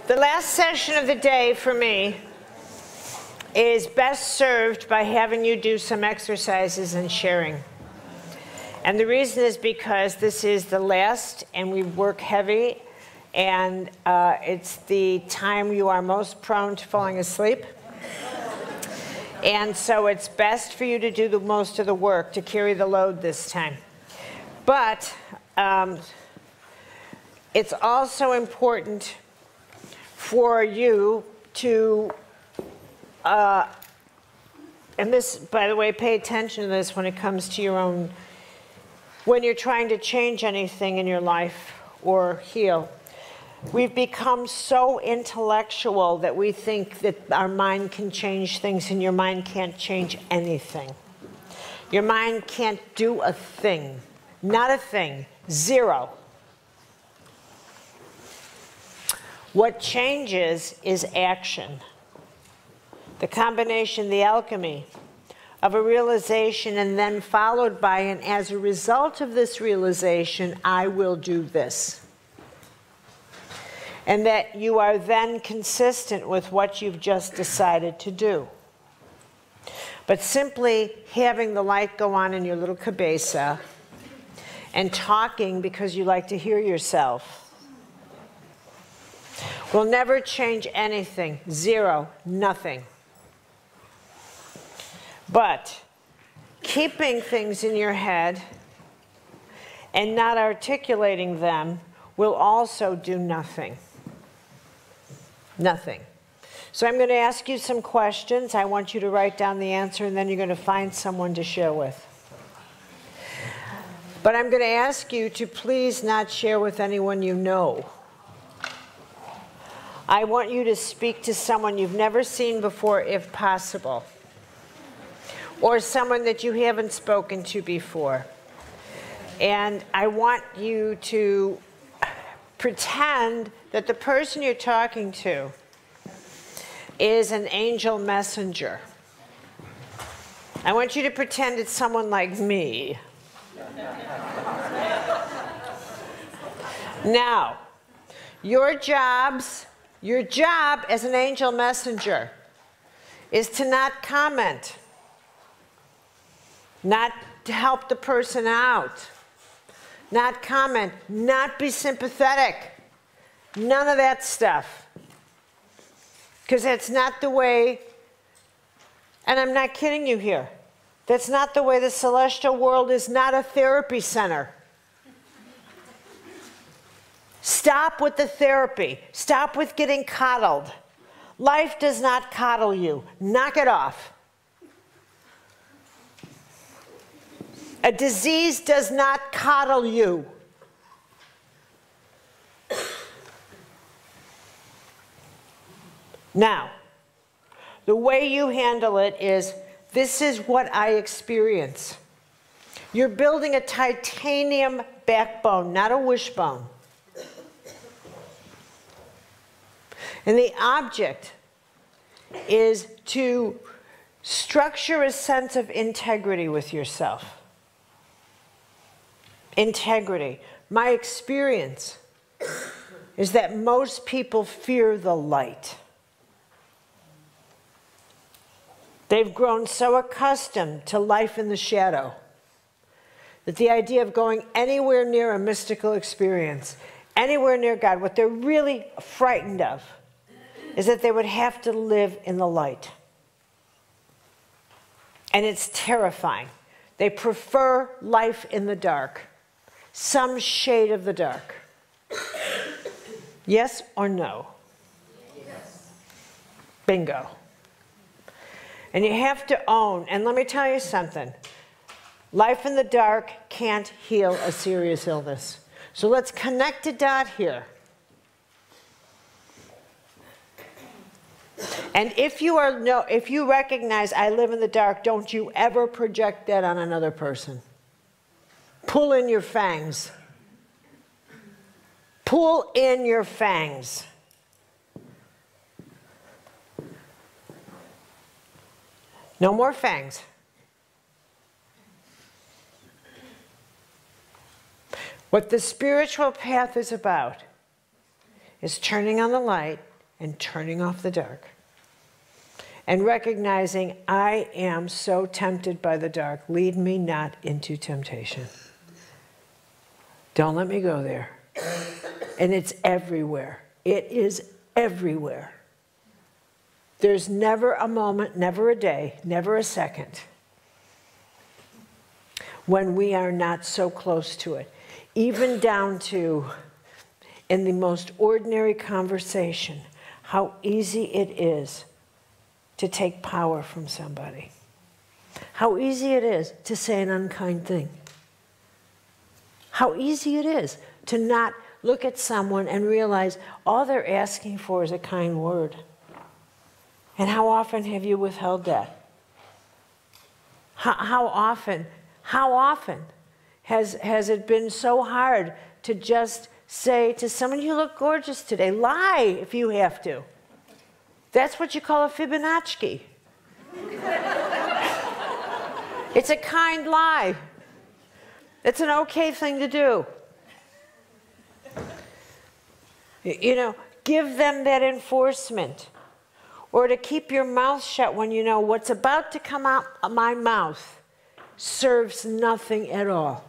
The last session of the day for me is best served by having you do some exercises and sharing. And the reason is because this is the last and we work heavy, and it's the time you are most prone to falling asleep. And so it's best for you to do the most of the work, to carry the load this time. But it's also important for you to, and this, by the way, pay attention to this when it comes to your own, when you're trying to change anything in your life or heal. We've become so intellectual that we think that our mind can change things, and your mind can't change anything. Your mind can't do a thing. Not a thing. Zero. What changes is action. The combination, the alchemy of a realization, and then followed by an as a result of this realization, I will do this. And that you are then consistent with what you've just decided to do. But simply having the light go on in your little cabeza and talking because you like to hear yourself will never change anything. Zero. Nothing. But keeping things in your head and not articulating them will also do nothing. Nothing. So I'm going to ask you some questions. I want you to write down the answer, and then you're going to find someone to share with. But I'm going to ask you to please not share with anyone you know. I want you to speak to someone you've never seen before, if possible, or someone that you haven't spoken to before. And I want you to pretend that the person you're talking to is an angel messenger. I want you to pretend it's someone like me. Now, your job as an angel messenger is to not comment, not to help the person out, not comment, not be sympathetic, none of that stuff. Because that's not the way, and I'm not kidding you here, that's not the way the celestial world is not a therapy center. Stop with the therapy. Stop with getting coddled. Life does not coddle you. Knock it off. A disease does not coddle you. Now, the way you handle it is, this is what I experience. You're building a titanium backbone, not a wishbone. And the object is to structure a sense of integrity with yourself. Integrity. My experience is that most people fear the light. They've grown so accustomed to life in the shadow that the idea of going anywhere near a mystical experience, anywhere near God, what they're really frightened of is that they would have to live in the light. And it's terrifying. They prefer life in the dark, some shade of the dark. Yes or no? Yes. Bingo. And you have to own, and let me tell you something, life in the dark can't heal a serious illness. So let's connect a dot here. And if you recognize I live in the dark, don't you ever project that on another person. Pull in your fangs. Pull in your fangs. No more fangs. What the spiritual path is about is turning on the light and turning off the dark. And recognizing, I am so tempted by the dark. Lead me not into temptation. Don't let me go there. And it's everywhere. It is everywhere. There's never a moment, never a day, never a second when we are not so close to it. Even down to, in the most ordinary conversation, how easy it is to take power from somebody. How easy it is to say an unkind thing. How easy it is to not look at someone and realize all they're asking for is a kind word. And how often have you withheld that? How often has it been so hard to just say to someone, you look gorgeous today. Lie if you have to. That's what you call a Fibonacci. It's a kind lie. It's an okay thing to do. You know, give them that enforcement. Or to keep your mouth shut when you know what's about to come out of my mouth serves nothing at all.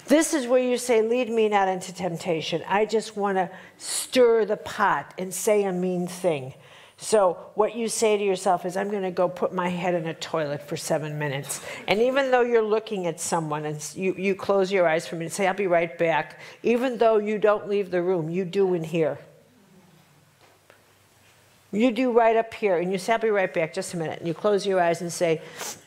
This is where you say, lead me not into temptation. I just want to stir the pot and say a mean thing. So what you say to yourself is, I'm going to go put my head in a toilet for 7 minutes. And even though you're looking at someone and you close your eyes for a minute and say, I'll be right back, even though you don't leave the room, you do in here. You do right up here. And you say, I'll be right back, just a minute. And you close your eyes and say,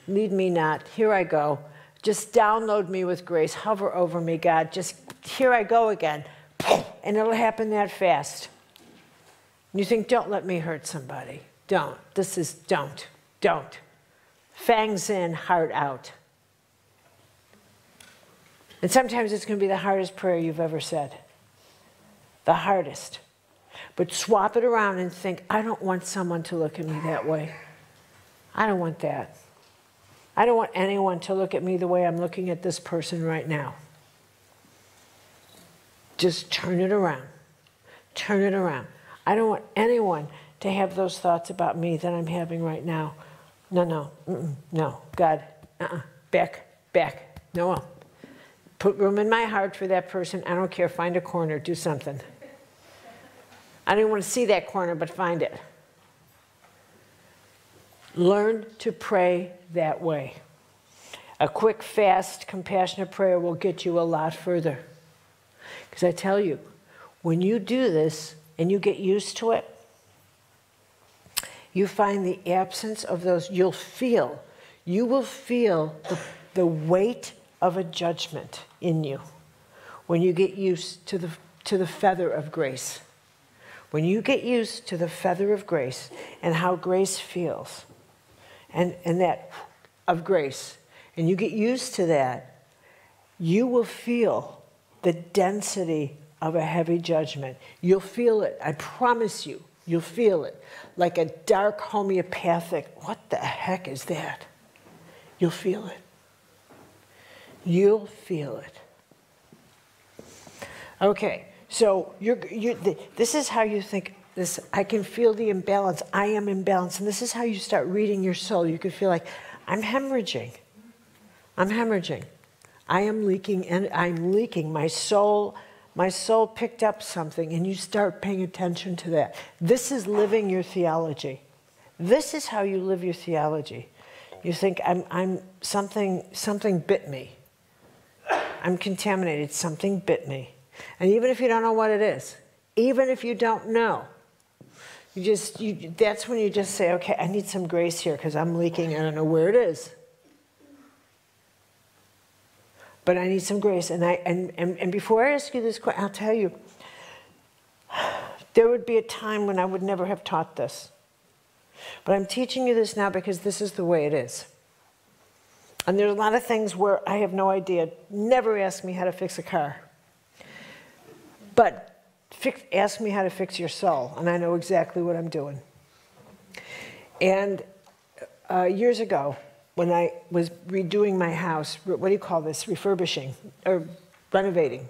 lead me not. Here I go. Just download me with grace. Hover over me, God. Just, here I go again. And it'll happen that fast. You think, don't let me hurt somebody. Don't. This is, don't. Fangs in, heart out. And sometimes it's going to be the hardest prayer you've ever said. The hardest. But swap it around and think, I don't want someone to look at me that way. I don't want that. I don't want anyone to look at me the way I'm looking at this person right now. Just turn it around. Turn it around. I don't want anyone to have those thoughts about me that I'm having right now. No, no, God, back, no. Put room in my heart for that person. I don't care, find a corner, do something. I don't want to see that corner, but find it. Learn to pray that way. A quick, fast, compassionate prayer will get you a lot further. Because I tell you, when you do this and you get used to it, you find the absence of those, you will feel the weight of a judgment in you when you get used to the feather of grace. When you get used to the feather of grace and how grace feels, and that of grace, and you get used to that, you will feel the density of a heavy judgment. You'll feel it, I promise you, you'll feel it. Like a dark homeopathic, what the heck is that? You'll feel it. You'll feel it. Okay, so this is how you think. This, I can feel the imbalance. I am imbalanced. And this is how you start reading your soul. You can feel like, I'm hemorrhaging. I'm hemorrhaging. I am leaking, and I'm leaking. My soul picked up something, and you start paying attention to that. This is living your theology. This is how you live your theology. You think, something bit me. I'm contaminated. Something bit me. And even if you don't know what it is, even if you don't know, that's when you just say, okay, I need some grace here because I'm leaking. I don't know where it is. But I need some grace. And before I ask you this question, I'll tell you, there would be a time when I would never have taught this. But I'm teaching you this now because this is the way it is. And there's a lot of things where I have no idea. Never ask me how to fix a car. But ask me how to fix your soul, and I know exactly what I'm doing. And years ago, when I was redoing my house, what do you call this? Refurbishing or renovating?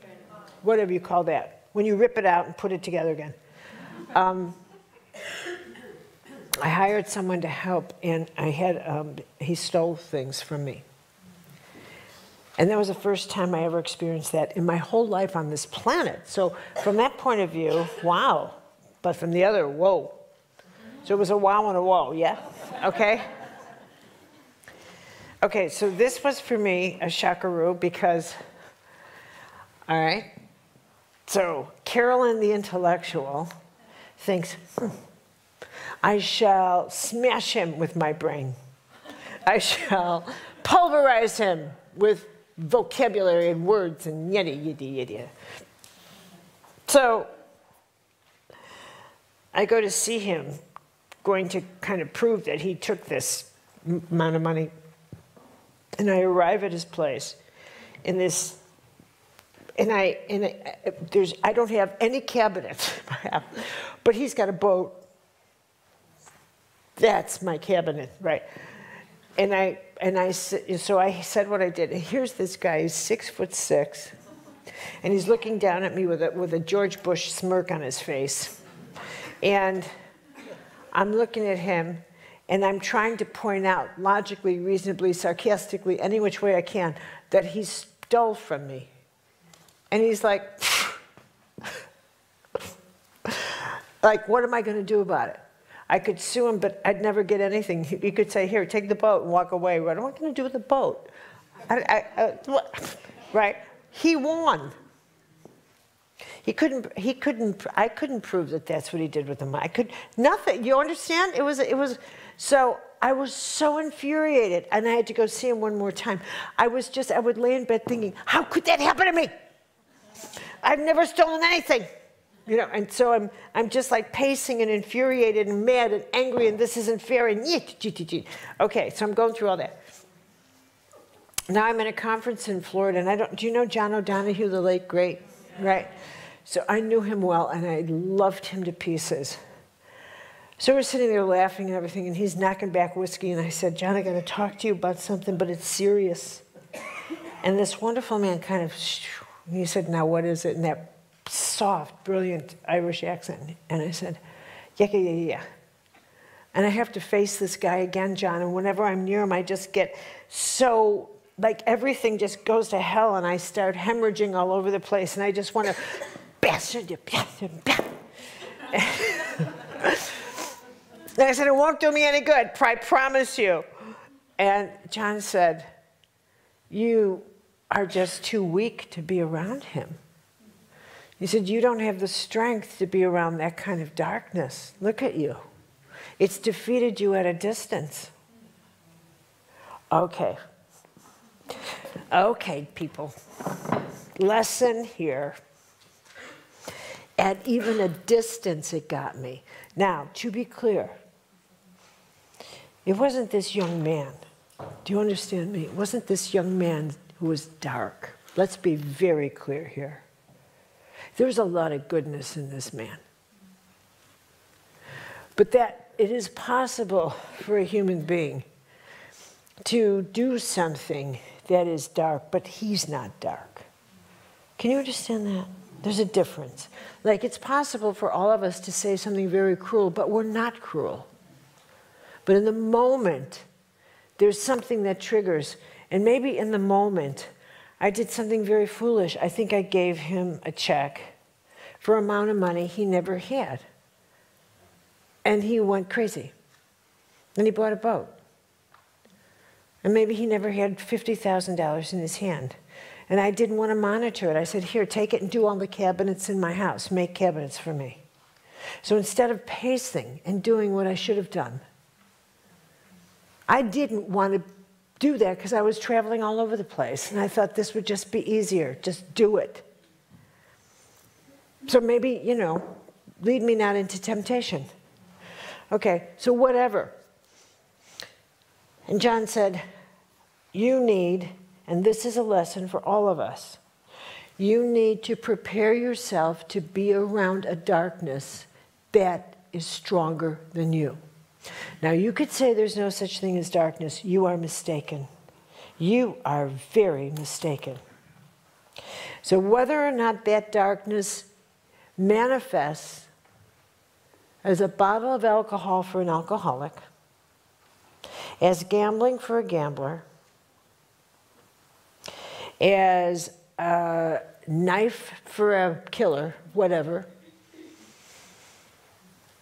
whatever you call that, when you rip it out and put it together again. I hired someone to help, and I had, he stole things from me. And that was the first time I ever experienced that in my whole life on this planet. So from that point of view, wow. But from the other, whoa. So it was a wow and a whoa, yeah? Okay? Okay, so this was for me a shockaroo because, all right, so Carolyn the intellectual thinks, I shall smash him with my brain. I shall pulverize him with vocabulary and words and yada, yada, yada. So I go to see him, going to kind of prove that he took this amount of money. And I arrive at his place in this, and I don't have any cabinet, but he's got a boat. That's my cabinet, right? So I said what I did. And here's this guy, he's 6'6", and he's looking down at me with a George Bush smirk on his face. And I'm looking at him, and I'm trying to point out, logically, reasonably, sarcastically, any which way I can, that he stole from me. And he's like, what am I going to do about it? I could sue him, but I'd never get anything. He could say, here, take the boat and walk away. What am I going to do with the boat? Right? He won. I couldn't prove that that's what he did with the money. Nothing. You understand? It was, so I was so infuriated, and I had to go see him one more time. I would lay in bed thinking, how could that happen to me? I've never stolen anything. You know, and so I'm just like pacing and infuriated and mad and angry, and this isn't fair, and okay, so I'm going through all that. Now I'm in a conference in Florida, and do you know John O'Donohue, the late great? Right? So I knew him well, and I loved him to pieces. So we're sitting there laughing and everything, and he's knocking back whiskey, and I said, John, I got to talk to you about something, but it's serious. And this wonderful man kind of, he said, now what is it? And that soft, brilliant Irish accent. And I said, yeah. And I have to face this guy again, John, and whenever I'm near him, I just get so, like everything just goes to hell, and I start hemorrhaging all over the place, and I just want to bastard you. And I said, it won't do me any good, I promise you. And John said, you are just too weak to be around him. He said, you don't have the strength to be around that kind of darkness. Look at you. It's defeated you at a distance. Okay. Okay, people. Lesson here. At even a distance, it got me. Now, to be clear, it wasn't this young man. Do you understand me? It wasn't this young man who was dark. Let's be very clear here. There's a lot of goodness in this man. But that it is possible for a human being to do something that is dark, but he's not dark. Can you understand that? There's a difference. Like, it's possible for all of us to say something very cruel, but we're not cruel. But in the moment, there's something that triggers. And maybe in the moment, I did something very foolish. I think I gave him a check for an amount of money he never had. And he went crazy. And he bought a boat. And maybe he never had $50,000 in his hand. And I didn't want to monitor it. I said, here, take it and do all the cabinets in my house. Make cabinets for me. So instead of pacing and doing what I should have done, I didn't want to do that because I was traveling all over the place. And I thought this would just be easier. Just do it. So maybe, you know, lead me not into temptation. Okay, so whatever. And John said, you need, and this is a lesson for all of us, you need to prepare yourself to be around a darkness that is stronger than you. Now, you could say there's no such thing as darkness. You are mistaken. You are very mistaken. So whether or not that darkness manifests as a bottle of alcohol for an alcoholic, as gambling for a gambler, as a knife for a killer, whatever,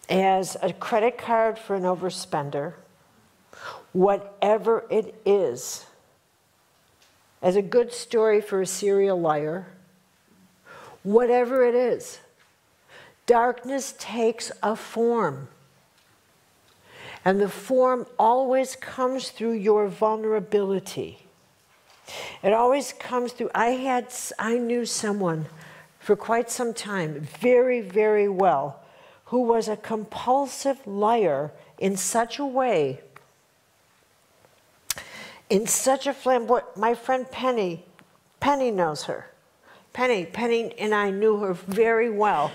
as a credit card for an overspender, whatever it is, as a good story for a serial liar, whatever it is, darkness takes a form. And the form always comes through your vulnerability. It always comes through. I knew someone for quite some time, very, very well, who was a compulsive liar in such a way, in such a flamboyant. My friend Penny knows her. Penny and I knew her very well.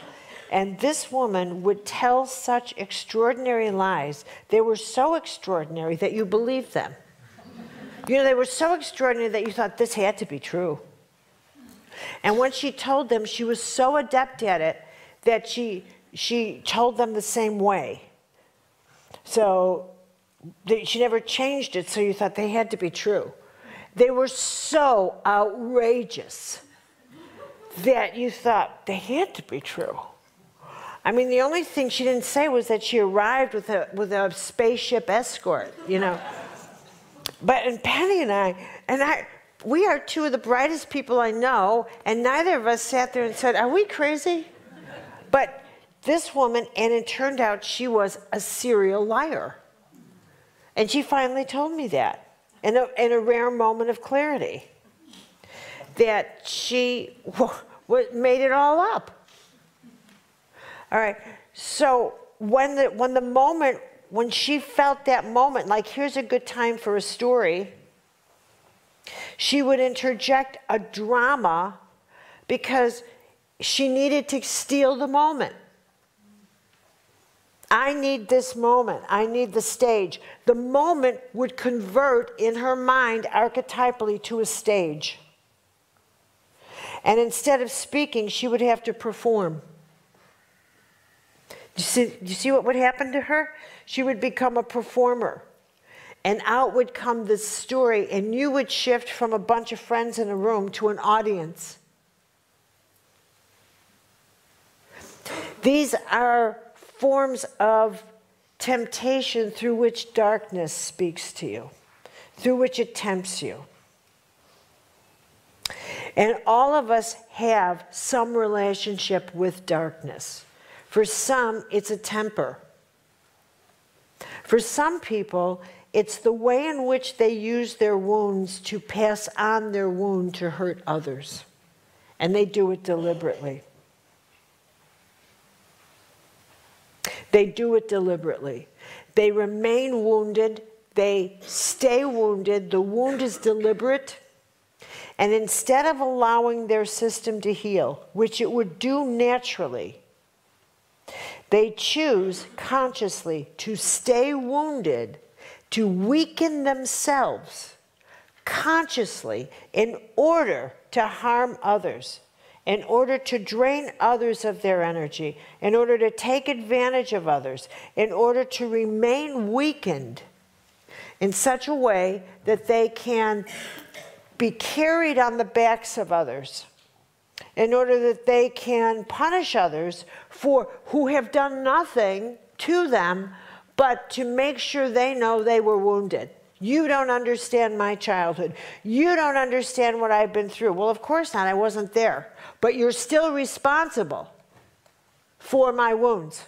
And this woman would tell such extraordinary lies. They were so extraordinary that you believed them. You know, they were so extraordinary that you thought this had to be true. And when she told them, she was so adept at it that she told them the same way. So she never changed it, so you thought they had to be true. They were so outrageous that you thought they had to be true. I mean, the only thing she didn't say was that she arrived with a spaceship escort, you know. But and Penny and I, we are two of the brightest people I know, and neither of us sat there and said, "Are we crazy?" But this woman, and it turned out she was a serial liar. And she finally told me that in a rare moment of clarity, that she made it all up. All right, so when she felt that moment, like here's a good time for a story, she would interject a drama because she needed to steal the moment. I need this moment. I need the stage. The moment would convert in her mind archetypally to a stage. And instead of speaking, she would have to perform. Do you see what would happen to her? She would become a performer. And out would come this story, and you would shift from a bunch of friends in a room to an audience. These are forms of temptation through which darkness speaks to you, through which it tempts you. And all of us have some relationship with darkness. For some, it's a temper. For some people, it's the way in which they use their wounds to pass on their wound to hurt others. And they do it deliberately. They do it deliberately. They remain wounded. They stay wounded. The wound is deliberate. And instead of allowing their system to heal, which it would do naturally, they choose consciously to stay wounded, to weaken themselves consciously in order to harm others, in order to drain others of their energy, in order to take advantage of others, in order to remain weakened in such a way that they can be carried on the backs of others, in order that they can punish others who have done nothing to them but to make sure they know they were wounded. You don't understand my childhood. You don't understand what I've been through. Well, of course not. I wasn't there. But you're still responsible for my wounds.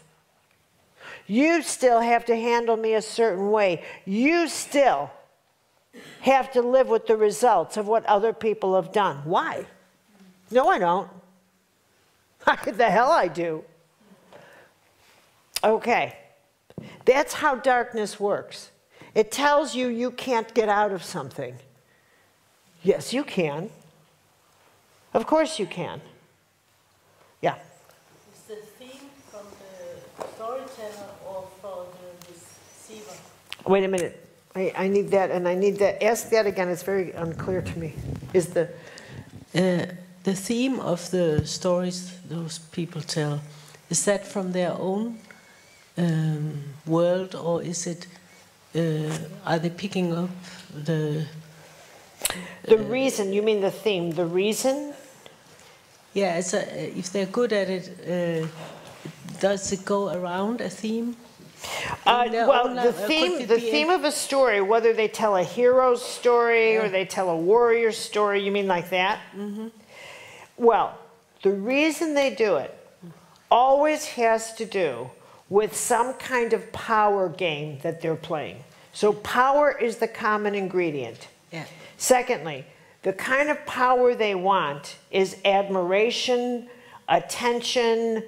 You still have to handle me a certain way. You still have to live with the results of what other people have done. Why? No, I don't. The hell I do. Okay. That's how darkness works. It tells you you can't get out of something. Yes, you can. Of course you can. Yeah. Is the theme from the storyteller or from the receiver? Wait a minute. I need that, and I need that. Ask that again. It's very unclear to me. Is the... the theme of the stories those people tell, is that from their own world, or is it, are they picking up the reason? You mean the theme, the reason? Yeah, if they're good at it, does it go around a theme? Well, the theme of a story, whether they tell a hero's story or they tell a warrior story, you mean like that? Mm-hmm. Well, the reason they do it always has to do with some kind of power game that they're playing. So power is the common ingredient. Yeah. Secondly, the kind of power they want is admiration, attention,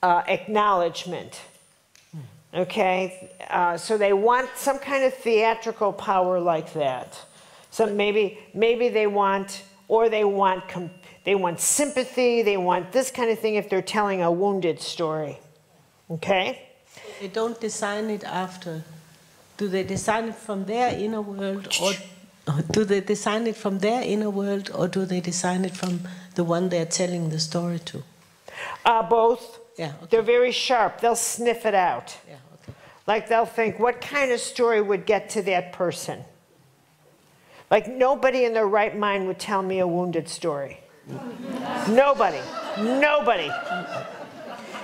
acknowledgement. Okay, so they want some kind of theatrical power like that. So maybe they want, or they want sympathy. They want this kind of thing if they're telling a wounded story. Okay. They don't design it after. Do they design it from their inner world, or do they design it from their inner world, or do they design it from the one they're telling the story to? Both. Yeah, okay. They're very sharp. They'll sniff it out. Yeah, okay. Like they'll think, what kind of story would get to that person? Like nobody in their right mind would tell me a wounded story. Nobody. Nobody.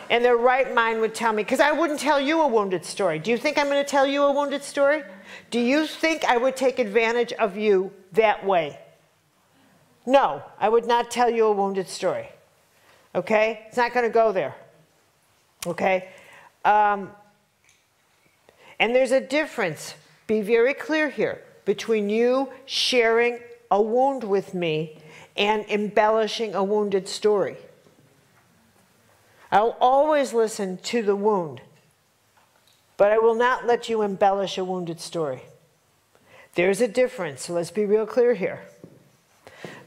In their right mind would tell me, because I wouldn't tell you a wounded story. Do you think I'm going to tell you a wounded story? Do you think I would take advantage of you that way? No, I would not tell you a wounded story. Okay? It's not going to go there. Okay? And there's a difference, be very clear here, between you sharing a wound with me and embellishing a wounded story. I'll always listen to the wound, but I will not let you embellish a wounded story. There's a difference, so let's be real clear here.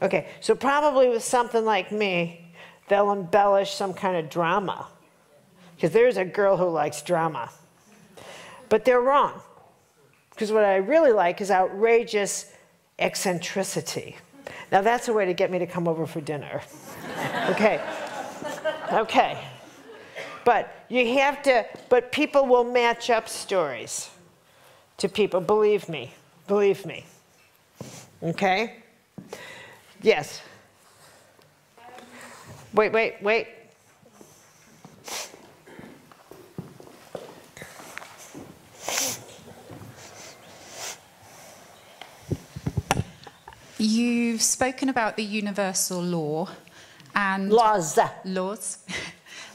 Okay, so probably with something like me, they'll embellish some kind of drama. Because there's a girl who likes drama. But they're wrong. Because what I really like is outrageous eccentricity. Now that's a way to get me to come over for dinner. Okay. Okay. But you have to, but people will match up stories to people, believe me. Believe me. Okay? Yes. Wait. You've spoken about the universal law and laws,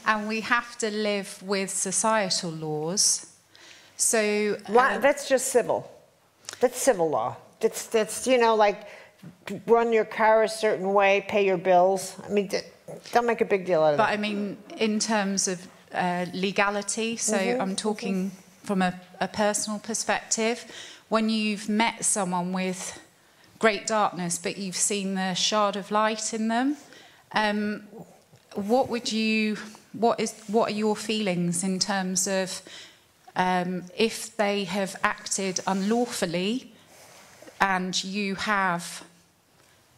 and we have to live with societal laws. So that's just civil. That's civil law. That's you know, like run your car a certain way, pay your bills. I mean, don't make a big deal out of it. But I mean, in terms of legality, so I'm talking from a personal perspective. When you've met someone with great darkness, but you've seen the shard of light in them, what are your feelings in terms of if they have acted unlawfully and you have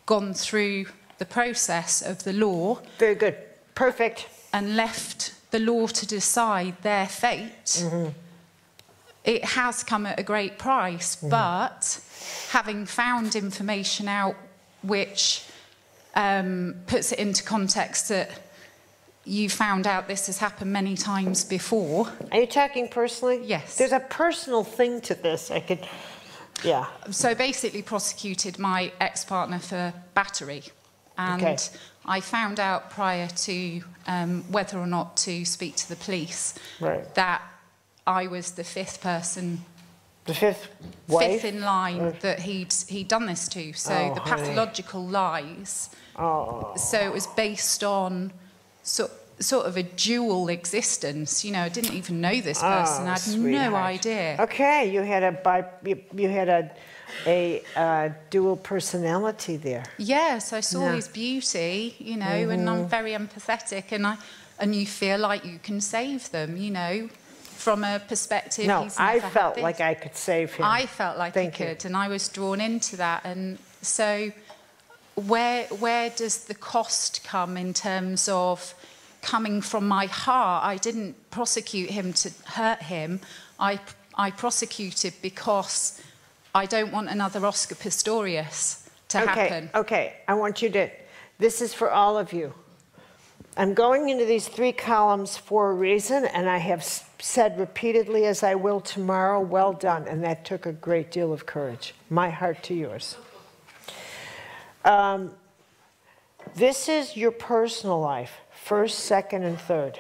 gone through the process of the law? Very good. Perfect. And left the law to decide their fate. It has come at a great price, but having found information out which puts it into context that you found out this has happened many times before. Are you talking personally? Yes. There's a personal thing to this. Yeah. So basically prosecuted my ex-partner for battery. And I found out prior to whether or not to speak to the police that I was the fifth person, the fifth wife? Fifth in line that he'd done this to. So the pathological lies. So it was based on sort of a dual existence. You know, I didn't even know this person. I had no idea. Okay, you had a dual personality there. Yes, I saw his beauty, you know, and I'm very empathetic, and you feel like you can save them, you know, from a perspective. No, I felt like I could save him. I felt like I could, and I was drawn into that, and so where does the cost come in terms of coming from my heart? I didn't prosecute him to hurt him. I prosecuted because I don't want another Oscar Pistorius to happen. Okay, I want you to, this is for all of you. I'm going into these 3 columns for a reason, and I have said repeatedly, as I will tomorrow, well done, and that took a great deal of courage. My heart to yours. This is your personal life, first, second, and third.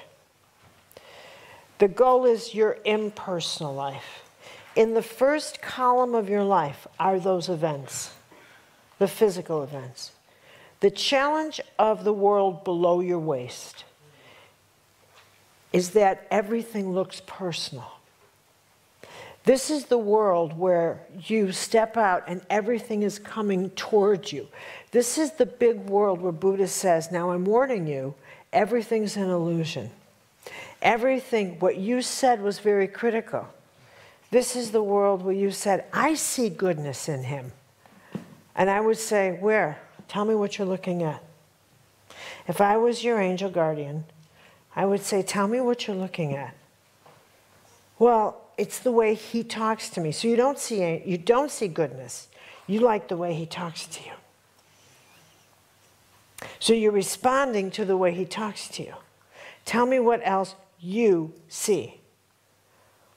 The goal is your impersonal life. In the first column of your life are those events, the physical events. The challenge of the world below your waist is that everything looks personal. This is the world where you step out and everything is coming towards you. This is the big world where Buddha says, now I'm warning you, everything's an illusion. Everything, what you said was very critical. This is the world where you said, I see goodness in him. And I would say, where? Tell me what you're looking at. If I was your angel guardian, I would say, tell me what you're looking at. Well, it's the way he talks to me. So you don't see goodness. You like the way he talks to you. So you're responding to the way he talks to you. Tell me what else you see.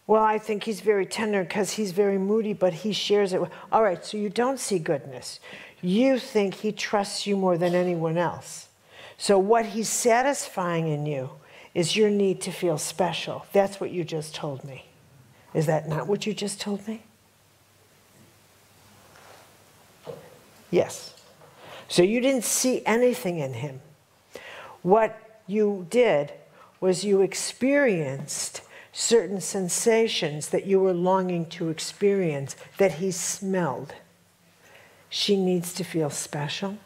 Well, I think he's very tender because he's very moody, but he shares it with... All right, so you don't see goodness. You think he trusts you more than anyone else. So what he's satisfying in you is your need to feel special. That's what you just told me. Is that not what you just told me? Yes. So you didn't see anything in him. What you did was you experienced certain sensations that you were longing to experience that he smelled. She needs to feel special.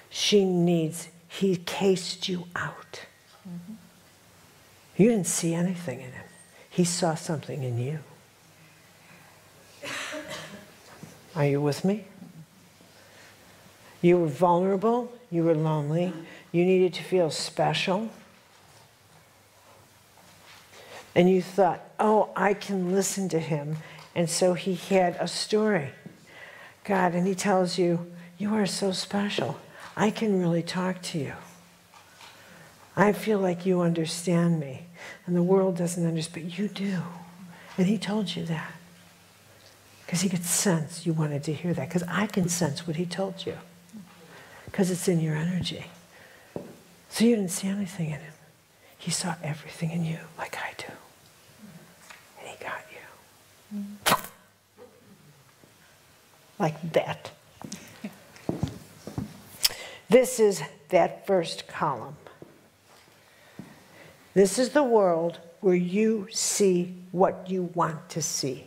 He cased you out. Mm-hmm. You didn't see anything in him. He saw something in you. Are you with me? You were vulnerable, you were lonely, you needed to feel special. And you thought, oh, I can listen to him. And so he had a story. God, and he tells you, you are so special. I can really talk to you. I feel like you understand me. And the world doesn't understand, but you do. And he told you that. Because he could sense you wanted to hear that. Because I can sense what he told you. Because it's in your energy. So you didn't see anything in him. He saw everything in you, like I do. And he got you. Like that. This is that first column. This is the world where you see what you want to see.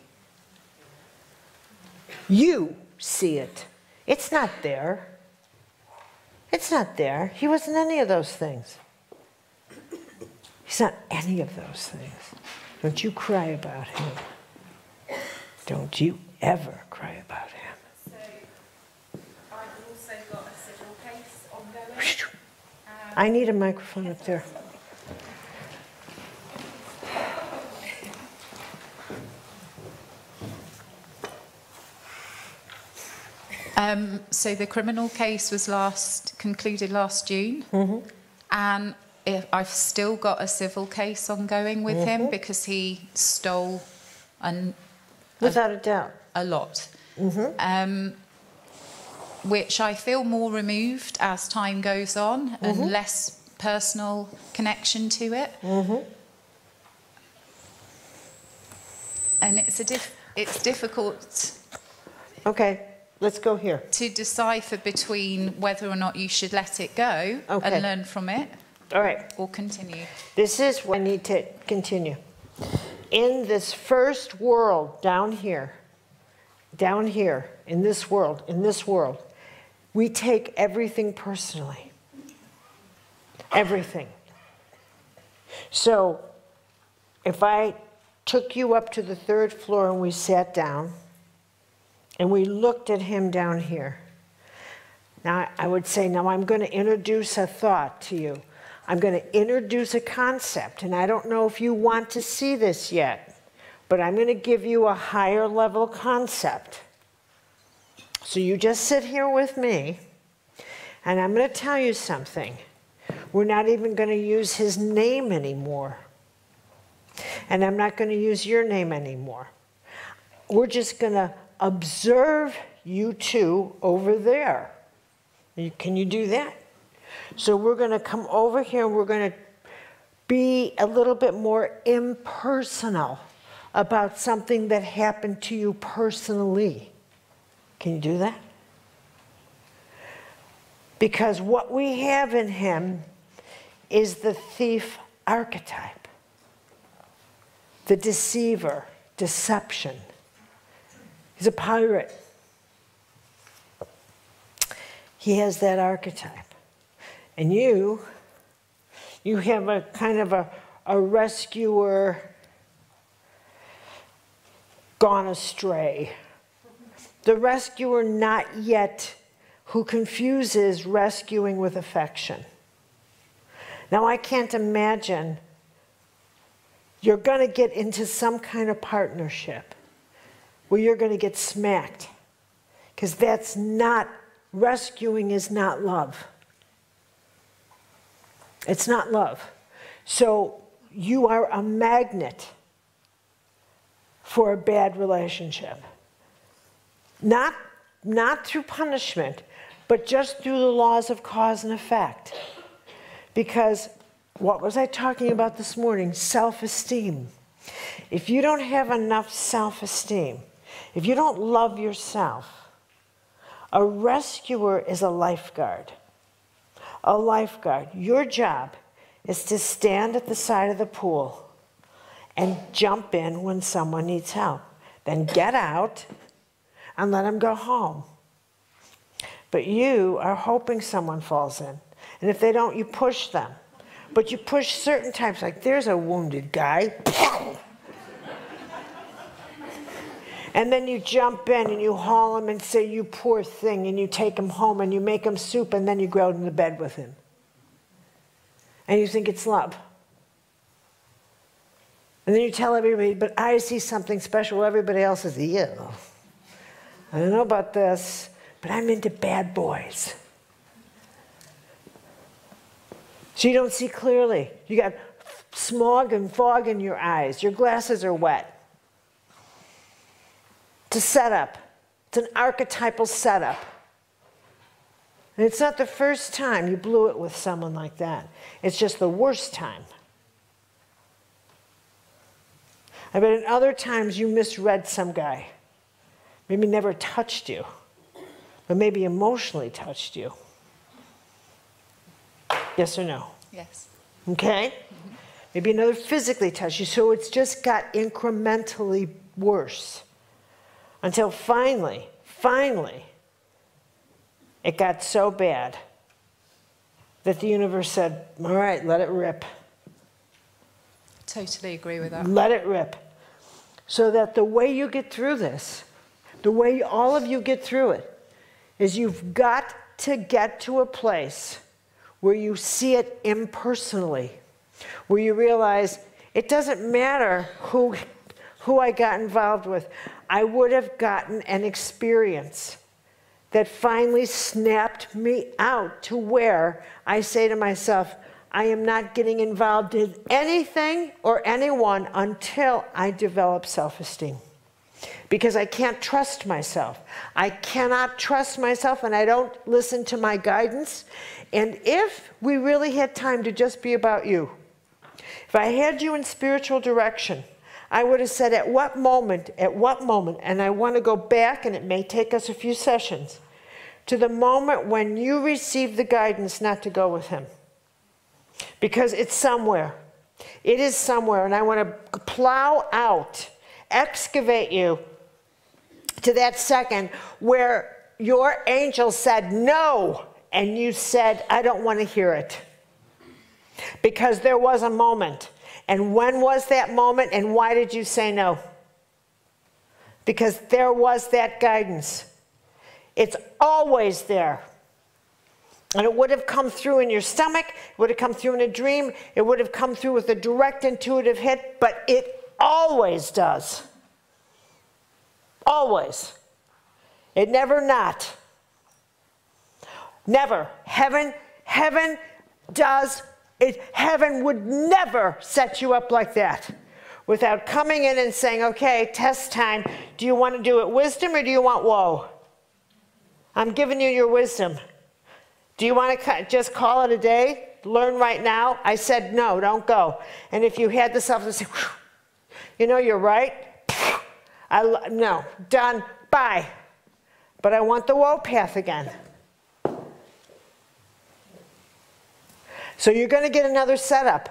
You see it. It's not there. It's not there. He wasn't any of those things. He's not any of those things. Don't you cry about him. Don't you ever cry about him. So, I've also got a civil case ongoing. I need a microphone up there. So the criminal case was concluded last June, mm-hmm. and I've still got a civil case ongoing with him because he stole without a doubt a lot, which I feel more removed as time goes on and less personal connection to it, and it's difficult. Okay. Let's go here. To decipher between whether or not you should let it go and learn from it. All right. Or continue. This is what I need to continue. In this first world down here, in this world, we take everything personally. Everything. So if I took you up to the 3rd floor and we sat down, and we looked at him down here, Now, I would say, now I'm going to introduce a thought to you. I'm going to introduce a concept, and I don't know if you want to see this yet, but I'm going to give you a higher level concept. So you just sit here with me, and I'm going to tell you something. We're not even going to use his name anymore. And I'm not going to use your name anymore. We're just going to observe you two over there. Can you do that? So we're going to come over here and we're going to be a little bit more impersonal about something that happened to you personally. Can you do that? Because what we have in him is the thief archetype, the deceiver, deception. He's a pirate. He has that archetype. And you have a kind of a rescuer gone astray. The rescuer not yet, who confuses rescuing with affection. Now, I can't imagine you're going to get into some kind of partnership where you're going to get smacked, because that's not, rescuing is not love. It's not love. So you are a magnet for a bad relationship. Not through punishment, but just through the laws of cause and effect. Because what was I talking about this morning? Self-esteem. If you don't have enough self-esteem, if you don't love yourself, a rescuer is a lifeguard. A lifeguard. Your job is to stand at the side of the pool and jump in when someone needs help. Then get out and let them go home. But you are hoping someone falls in. And if they don't, you push them. But you push certain types, like there's a wounded guy. And then you jump in and you haul him and say, you poor thing, and you take him home and you make him soup and then you go into bed with him. And you think it's love. And then you tell everybody, but I see something special. Everybody else is, yeah. I don't know about this, but I'm into bad boys. So you don't see clearly. You got smog and fog in your eyes. Your glasses are wet. It's a setup. It's an archetypal setup. And it's not the first time you blew it with someone like that. It's just the worst time. I bet in other times you misread some guy. Maybe never touched you, but maybe emotionally touched you. Yes or no? Yes. Okay? Mm-hmm. Maybe another physically touched you. So it's just got incrementally worse. Until finally, it got so bad that the universe said, all right, let it rip. Totally agree with that. Let it rip. So that the way you get through this, the way all of you get through it, is you've got to get to a place where you see it impersonally, where you realize it doesn't matter who I got involved with. I would have gotten an experience that finally snapped me out to where I say to myself, I am not getting involved in anything or anyone until I develop self-esteem. Because I can't trust myself. I cannot trust myself, and I don't listen to my guidance. And if we really had time to just be about you, if I had you in spiritual direction, I would have said at what moment, and I want to go back, and it may take us a few sessions, to the moment when you received the guidance not to go with him. Because it's somewhere. It is somewhere, and I want to plow out, excavate you to that second where your angel said no, and you said, I don't want to hear it. Because there was a moment. And when was that moment, and why did you say no? Because there was that guidance. It's always there. And it would have come through in your stomach, it would have come through in a dream, it would have come through with a direct intuitive hit, but it always does. Always. It never not. Never. Heaven does it. Heaven would never set you up like that without coming in and saying, okay, test time. Do you want to do it wisdom or do you want woe? I'm giving you your wisdom. Do you want to just call it a day? Learn right now? I said, no, don't go. And if you had the self to say, you know, you're right. No, done, bye. But I want the woe path again. So you're going to get another setup.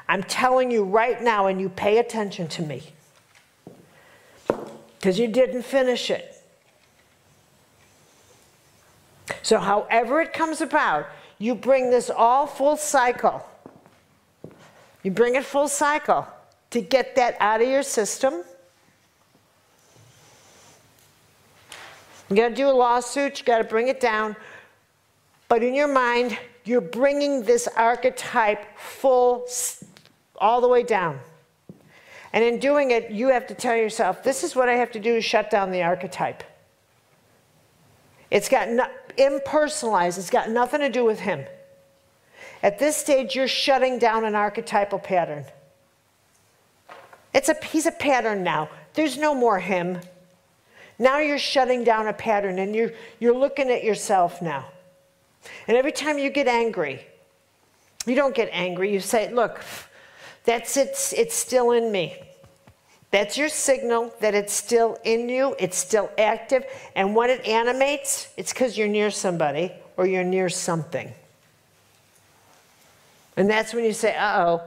I'm telling you right now, and you pay attention to me. Because you didn't finish it. So however it comes about, you bring this all full cycle. You bring it full cycle to get that out of your system. You got to do a lawsuit, you got to bring it down. But in your mind, you're bringing this archetype full, all the way down. And in doing it, you have to tell yourself, this is what I have to do to shut down the archetype. It's got impersonalized. It's got nothing to do with him. At this stage, you're shutting down an archetypal pattern. He's a pattern now. There's no more him. Now you're shutting down a pattern, and you're looking at yourself now. And every time you get angry, you don't get angry. You say, look, that's it. It's still in me. That's your signal that it's still in you, it's still active, and when it animates, it's because you're near somebody or you're near something. And that's when you say, uh-oh,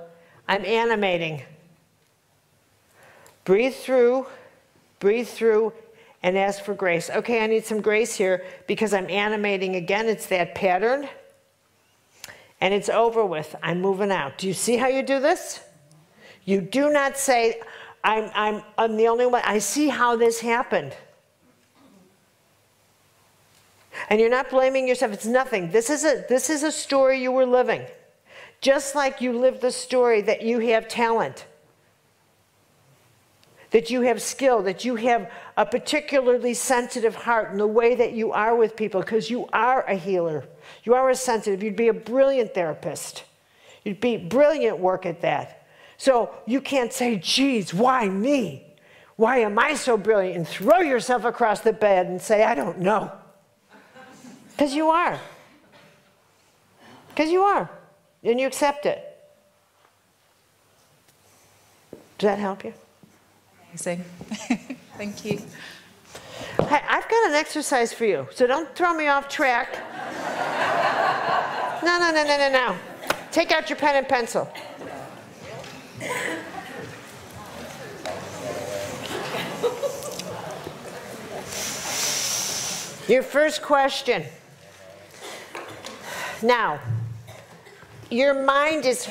I'm animating. Breathe through, and ask for grace. Okay, I need some grace here because I'm animating again. It's that pattern, and it's over with. I'm moving out. Do you see how you do this? You do not say, I'm the only one. I see how this happened. And you're not blaming yourself. It's nothing. This is a story you were living. Just like you lived the story that you have talent, that you have skill, that you have a particularly sensitive heart in the way that you are with people, because you are a healer. You are a sensitive. You'd be a brilliant therapist. You'd be brilliant work at that. So you can't say, geez, why me? Why am I so brilliant? And throw yourself across the bed and say, I don't know. Because you are. Because you are. And you accept it. Does that help you? Amazing. Thank you. Hey, I've got an exercise for you, so don't throw me off track. No. Take out your pen and pencil. Your first question. Now, your mind is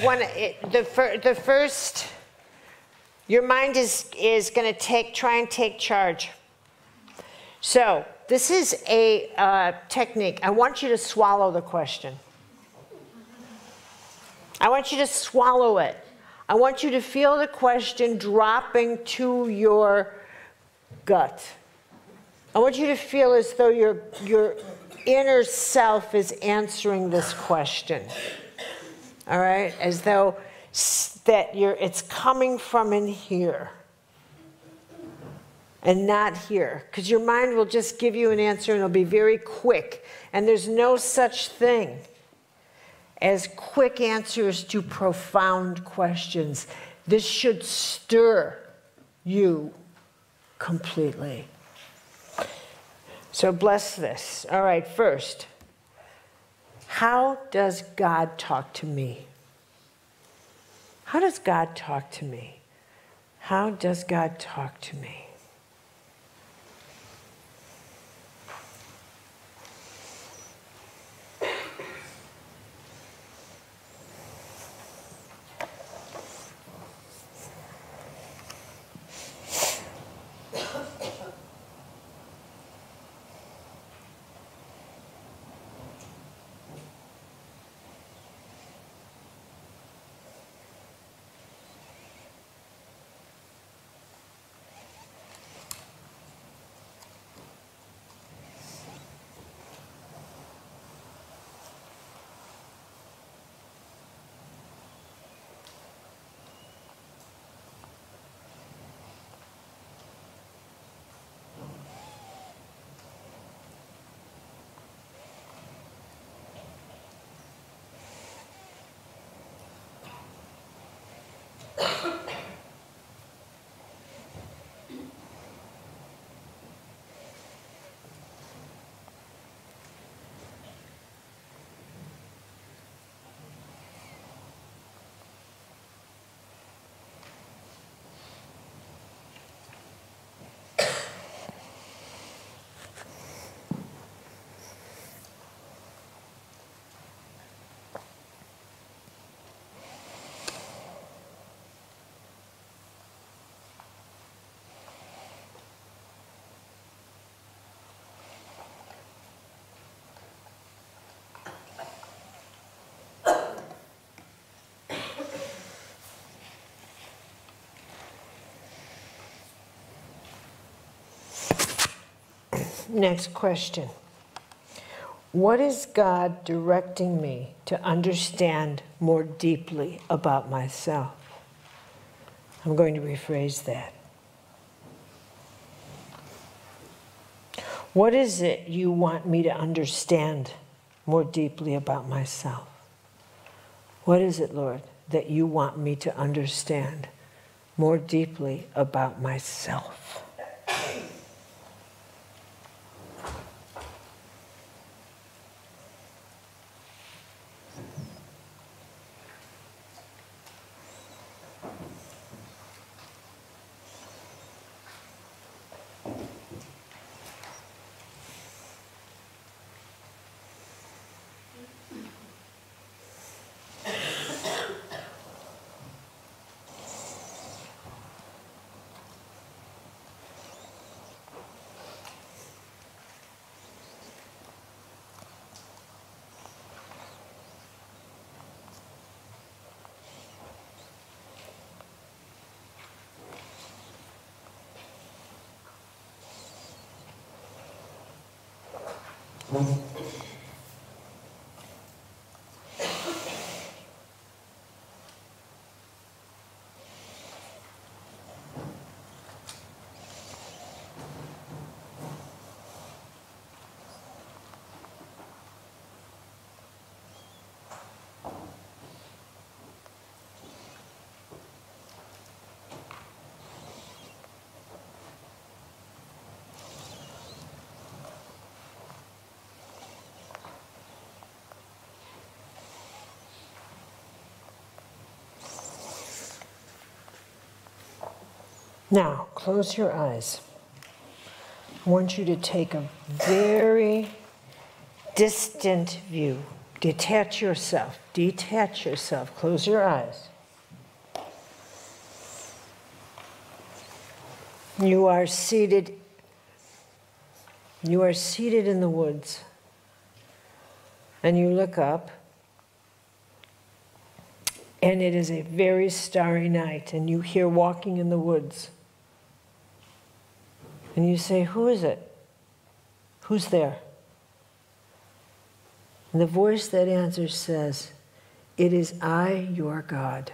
your mind is going to try and take charge. So this is a technique. I want you to swallow the question. I want you to swallow it. I want you to feel the question dropping to your gut. I want you to feel as though your inner self is answering this question. All right? As though it's coming from in here and not here. Because your mind will just give you an answer and it'll be very quick. And there's no such thing as quick answers to profound questions. This should stir you completely. So bless this. All right, first, how does God talk to me? How does God talk to me? How does God talk to me? Next question. What is God directing me to understand more deeply about myself? I'm going to rephrase that. What is it you want me to understand more deeply about myself? What is it, Lord, that you want me to understand more deeply about myself? Now, close your eyes. I want you to take a very distant view. Detach yourself. Detach yourself. Close your eyes. You are seated. You are seated in the woods. And you look up. And it is a very starry night. And you hear walking in the woods. And you say, who is it? Who's there? And the voice that answers says, it is I, your God.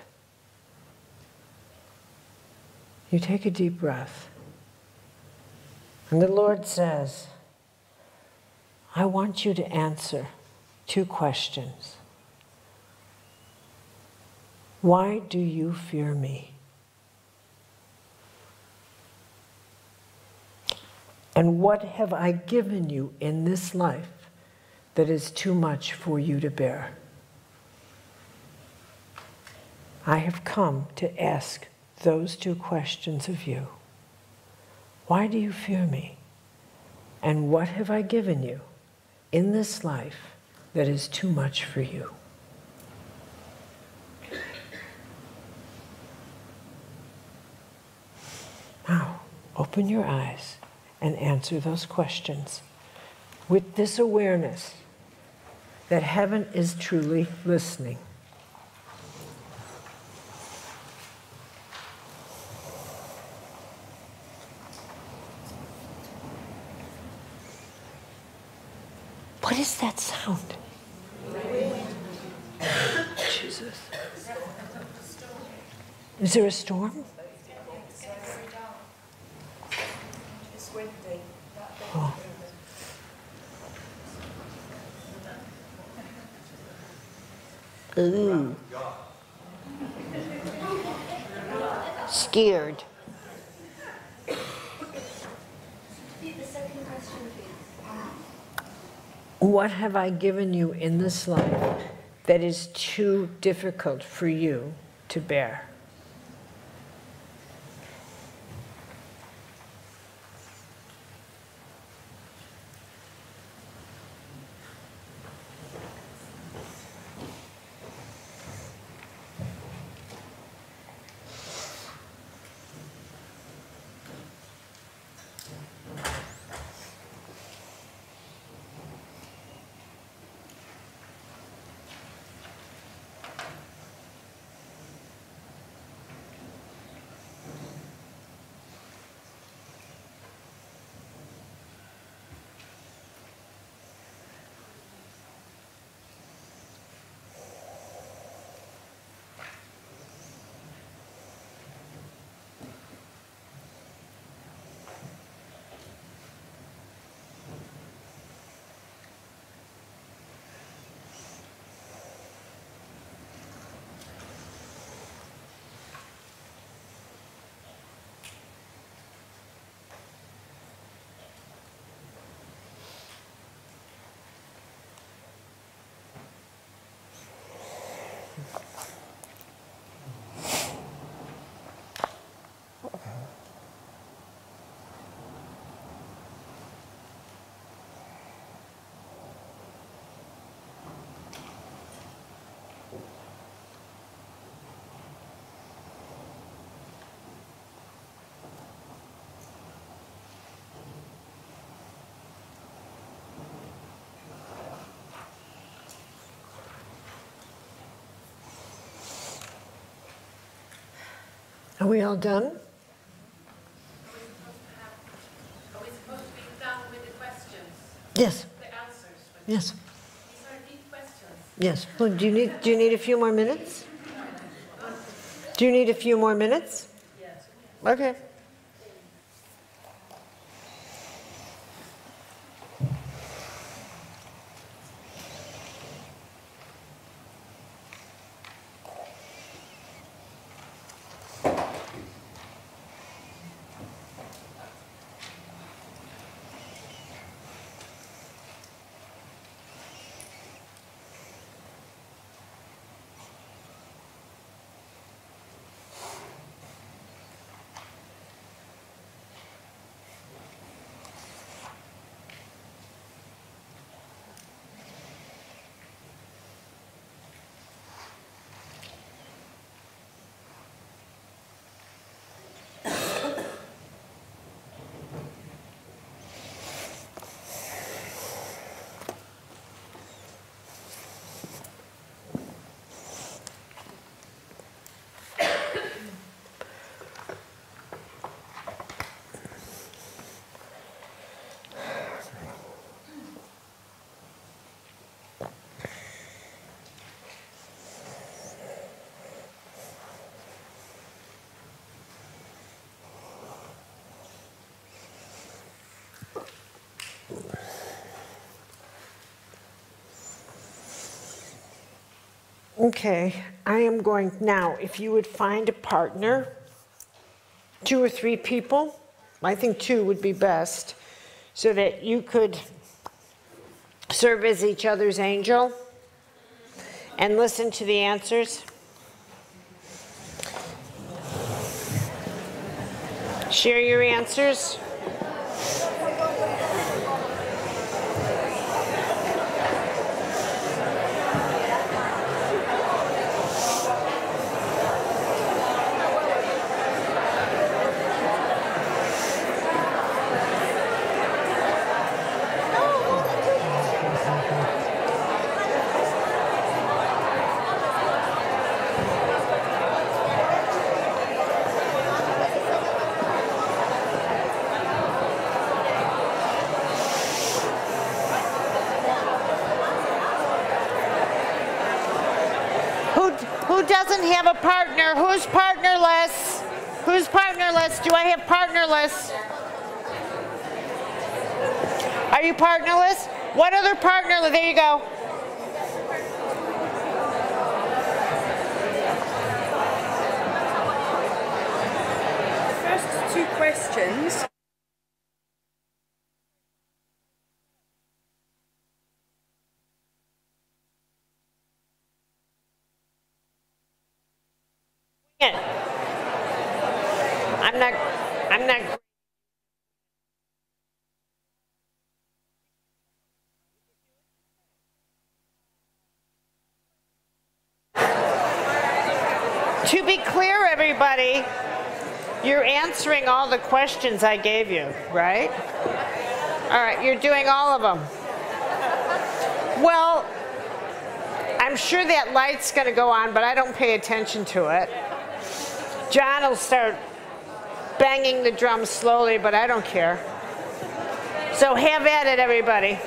You take a deep breath. And the Lord says, I want you to answer 2 questions. Why do you fear me? And what have I given you in this life that is too much for you to bear? I have come to ask those 2 questions of you. Why do you fear me? And what have I given you in this life that is too much for you? Now, open your eyes and answer those questions with this awareness that heaven is truly listening. What is that sound? Jesus. Is there a storm? Oh. Ooh. Scared. Repeat the second question, please. What have I given you in this life that is too difficult for you to bear? Are we all done? Are we supposed to be done with the questions? Yes. The answers? Yes. These are deep questions. Yes. Well, do you need a few more minutes? Do you need a few more minutes? Yes. Okay. Okay, I am going now, if you would find a partner, 2 or 3 people, I think 2 would be best, so that you could serve as each other's angel and listen to the answers. Share your answers. Who doesn't have a partner? Who's partnerless? Who's partnerless? Do I have partnerless? Are you partnerless? What other partnerless? There you go. questions. I'm not. To be clear, everybody, you're answering all the questions I gave you, right? All right, you're doing all of them. Well, I'm sure that light's going to go on, but I don't pay attention to it. John will start banging the drum slowly, but I don't care. So have at it, everybody.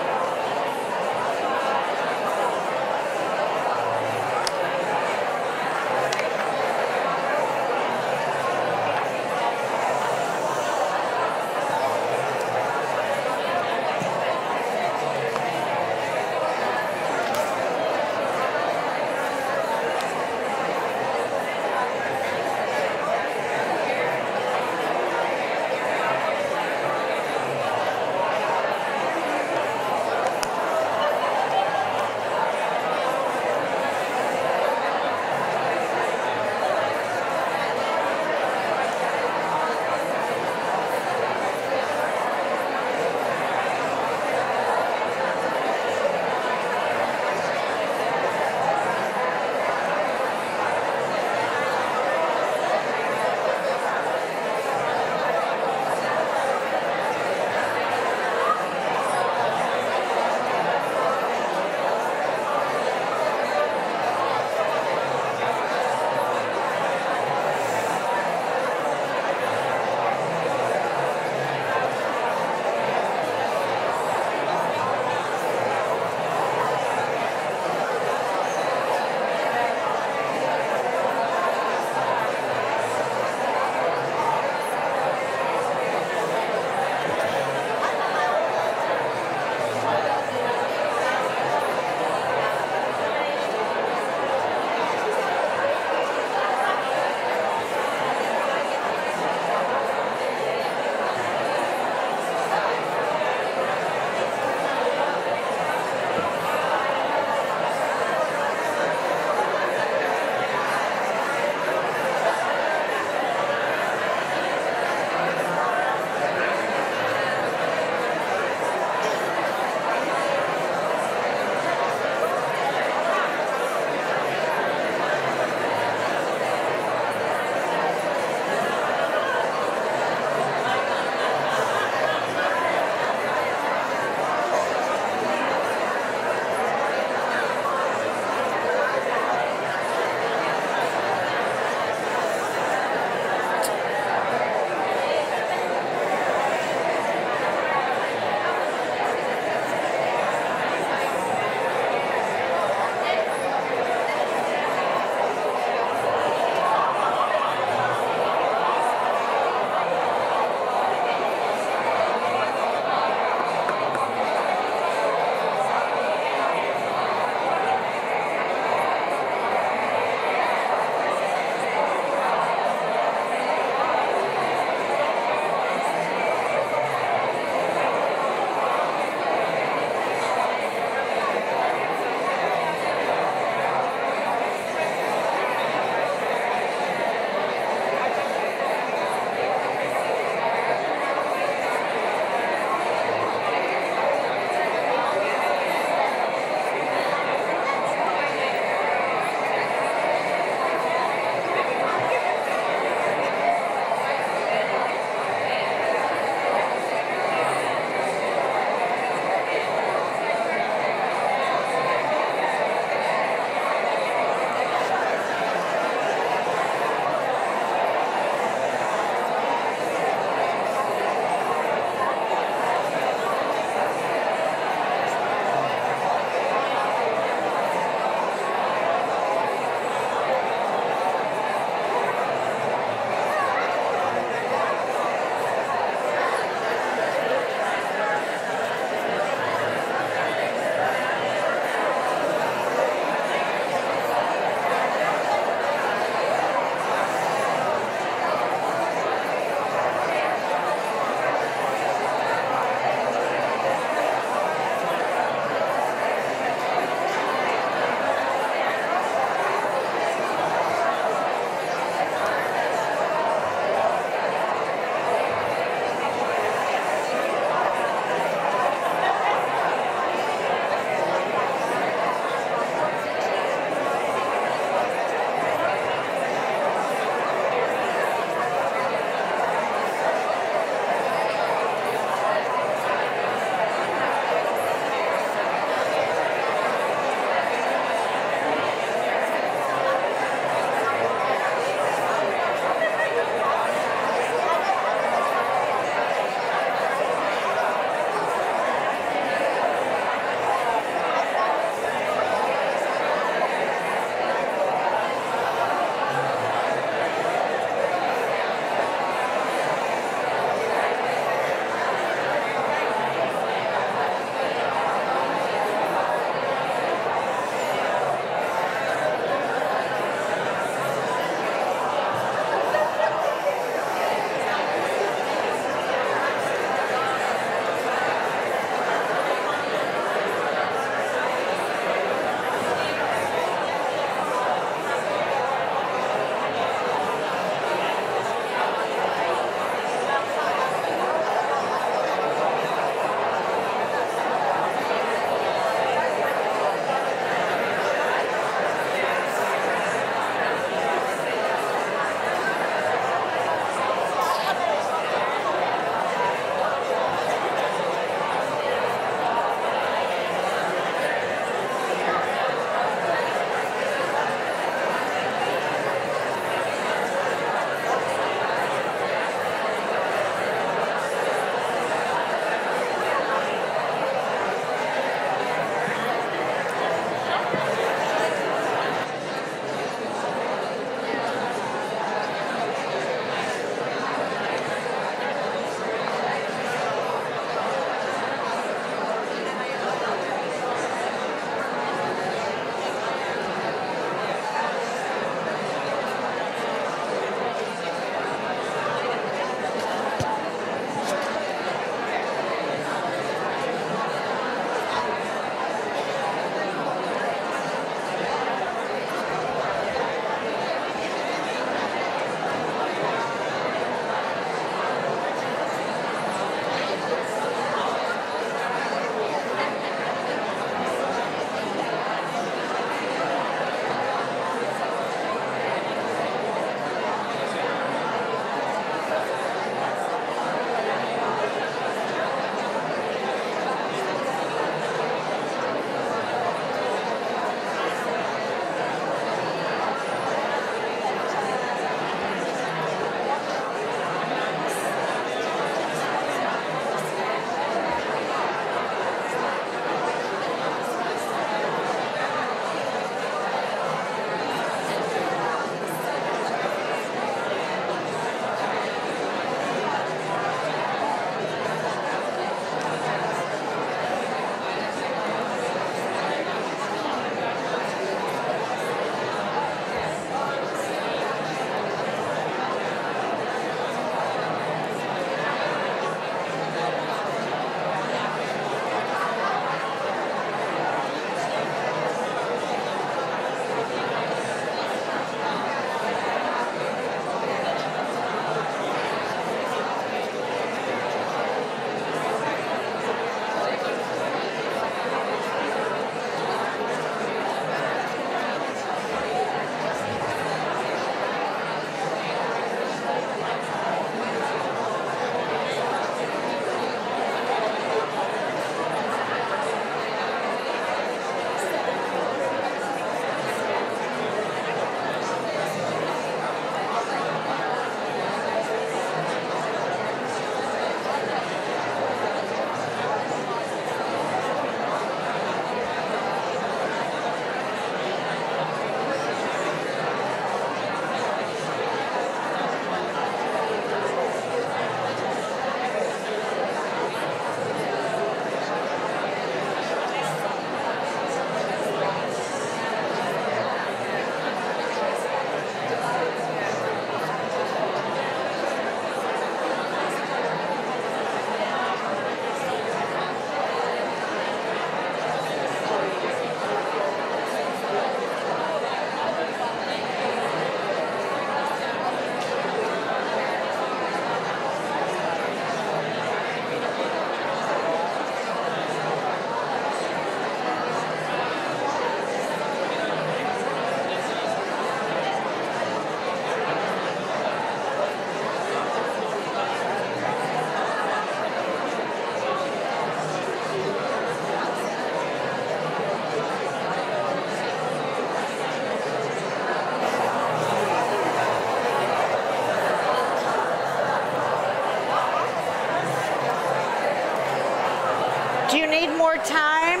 Do you need more time?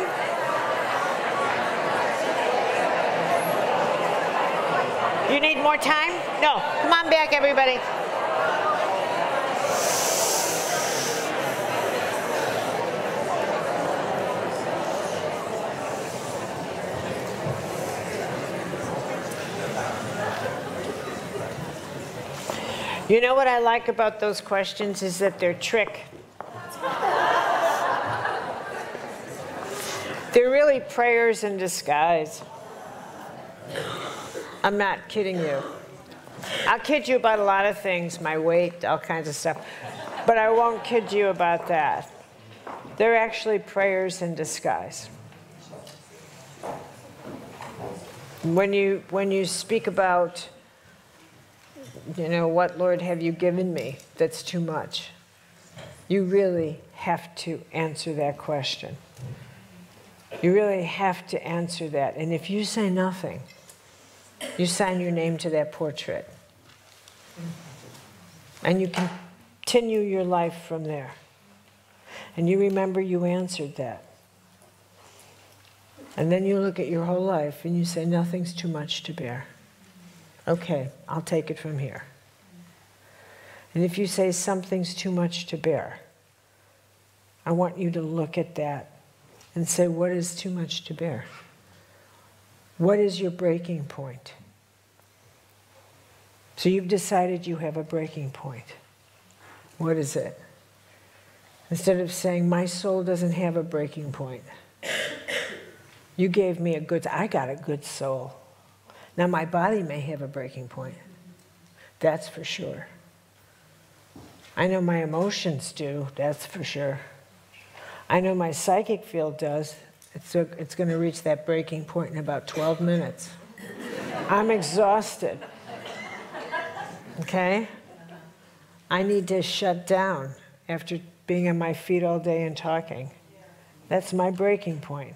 You need more time? No. Come on back, everybody. You know what I like about those questions is that they're trick. They're really prayers in disguise. I'm not kidding you. I'll kid you about a lot of things, my weight, all kinds of stuff, but I won't kid you about that. They're actually prayers in disguise. When you speak about, you know, what, Lord, have you given me that's too much? You really have to answer that question. You really have to answer that. And if you say nothing, you sign your name to that portrait. And you continue your life from there. And you remember you answered that. And then you look at your whole life and you say, nothing's too much to bear. Okay, I'll take it from here. And if you say something's too much to bear, I want you to look at that and say, what is too much to bear? What is your breaking point? So you've decided you have a breaking point. What is it? Instead of saying, my soul doesn't have a breaking point. You gave me I got a good soul. Now my body may have a breaking point. That's for sure. I know my emotions do, that's for sure. I know my psychic field does. It's going to reach that breaking point in about 12 minutes. I'm exhausted. Okay? I need to shut down after being on my feet all day and talking. That's my breaking point.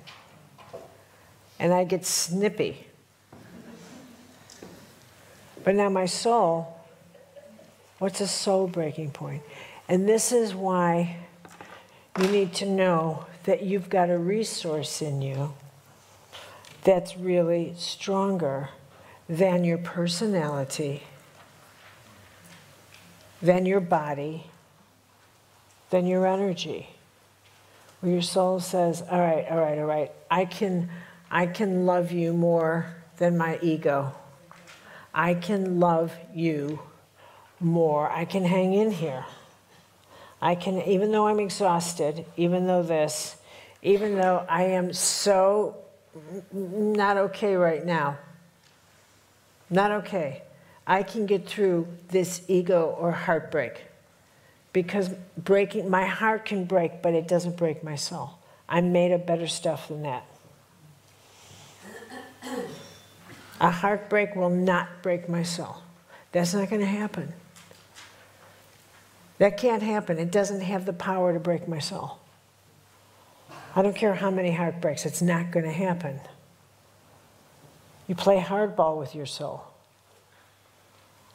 And I get snippy. But now my soul, what's a soul breaking point? And this is why you need to know that you've got a resource in you that's really stronger than your personality, than your body, than your energy. Where your soul says, all right, I can love you more than my ego. I can love you more. I can hang in here. I can, even though I'm exhausted, even though I am so not okay right now, not okay, I can get through this ego or heartbreak. Because my heart can break, but it doesn't break my soul. I'm made of better stuff than that. A heartbreak will not break my soul. That's not going to happen. That can't happen. It doesn't have the power to break my soul. I don't care how many heartbreaks, it's not going to happen. You play hardball with your soul.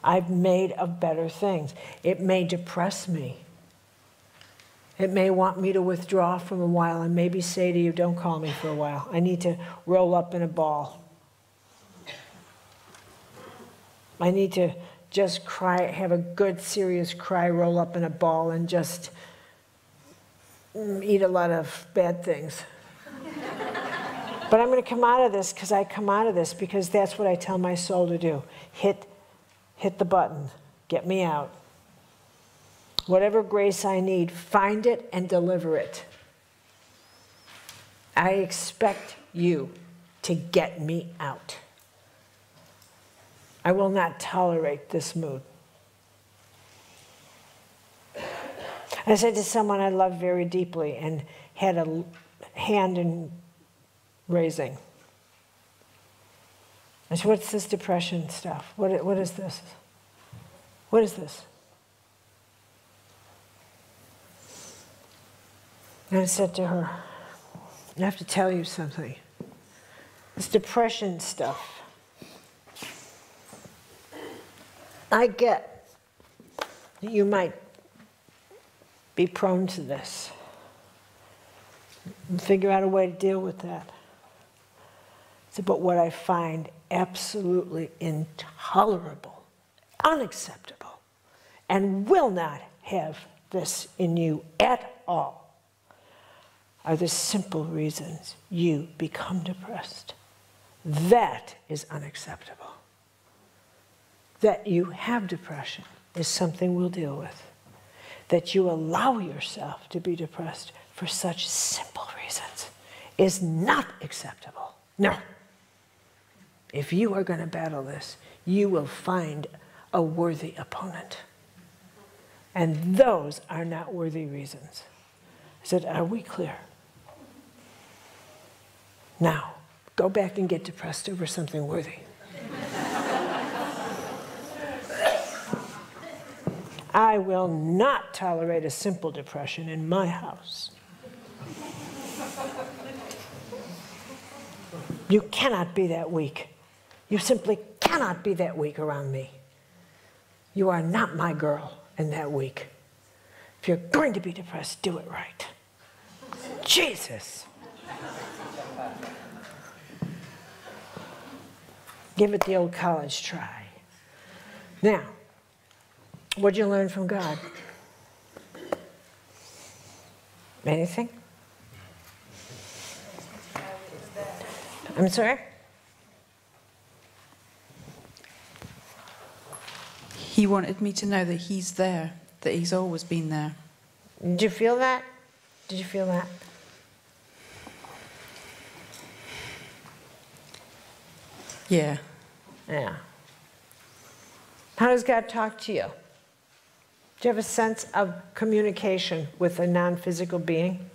I'm made of better things. It may depress me. It may want me to withdraw from a while and maybe say to you, don't call me for a while. I need to roll up in a ball. I need to just cry, have a good, serious cry, roll up in a ball, and just eat a lot of bad things. But I'm going to come out of this because I come out of this because that's what I tell my soul to do. Hit the button. Get me out. Whatever grace I need, find it and deliver it. I expect you to get me out. I will not tolerate this mood. I said to someone I love very deeply and had a hand in raising. I said, what's this depression stuff? What is this? What is this? And I said to her, I have to tell you something. This depression stuff, I get that you might be prone to this. and figure out a way to deal with that. But what I find absolutely intolerable, unacceptable, and will not have this in you at all are the simple reasons you become depressed. That is unacceptable. That you have depression is something we'll deal with. That you allow yourself to be depressed for such simple reasons is not acceptable. No. If you are going to battle this, you will find a worthy opponent. And those are not worthy reasons. I said, are we clear? Now, go back and get depressed over something worthy. I will not tolerate a simple depression in my house. You cannot be that weak. You simply cannot be that weak around me. You are not my girl and that weak. If you're going to be depressed, do it right. Jesus. Give it the old college try. Now, what'd you learn from God? Anything? I'm sorry? He wanted me to know that he's there, that he's always been there. Did you feel that? Did you feel that? Yeah. Yeah. How does God talk to you? Do you have a sense of communication with a non-physical being?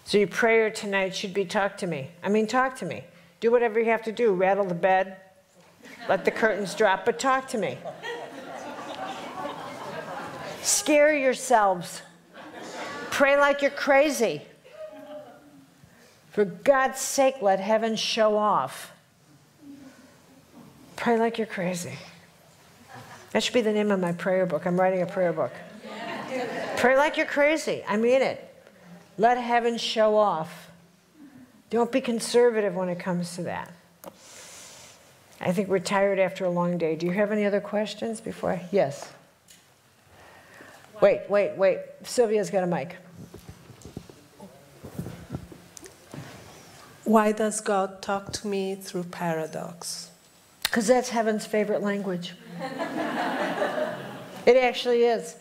So your prayer tonight should be, talk to me. I mean, talk to me. Do whatever you have to do. Rattle the bed. Let the curtains drop, but talk to me. Scare yourselves. Pray like you're crazy. For God's sake, let heaven show off. Pray like you're crazy. That should be the name of my prayer book. I'm writing a prayer book. Pray like you're crazy. I mean it. Let heaven show off. Don't be conservative when it comes to that. I think we're tired after a long day. Do you have any other questions before yes. Wait. Sylvia's got a mic. Why does God talk to me through paradox? Because that's heaven's favorite language. It actually is.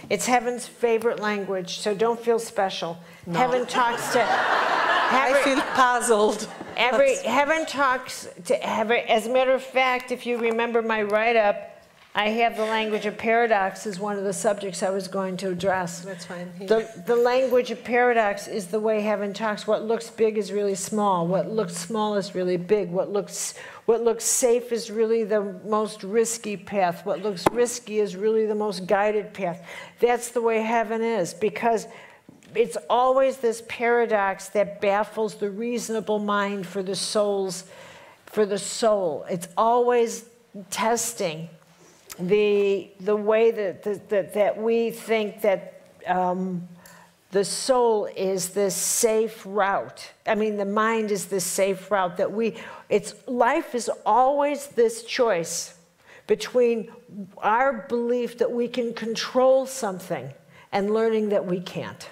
It's heaven's favorite language, so don't feel special. No. Heaven talks to... I feel puzzled. Heaven talks to... As a matter of fact, if you remember my write-up, I have the language of paradox as one of the subjects I was going to address. That's fine. The language of paradox is the way heaven talks. What looks big is really small. What looks small is really big. What looks safe is really the most risky path. What looks risky is really the most guided path. That's the way heaven is, because it's always this paradox that baffles the reasonable mind for the soul. It's always testing the way that we think that the soul is this safe route. I mean, the mind is this safe route that life is always this choice between our belief that we can control something and learning that we can't.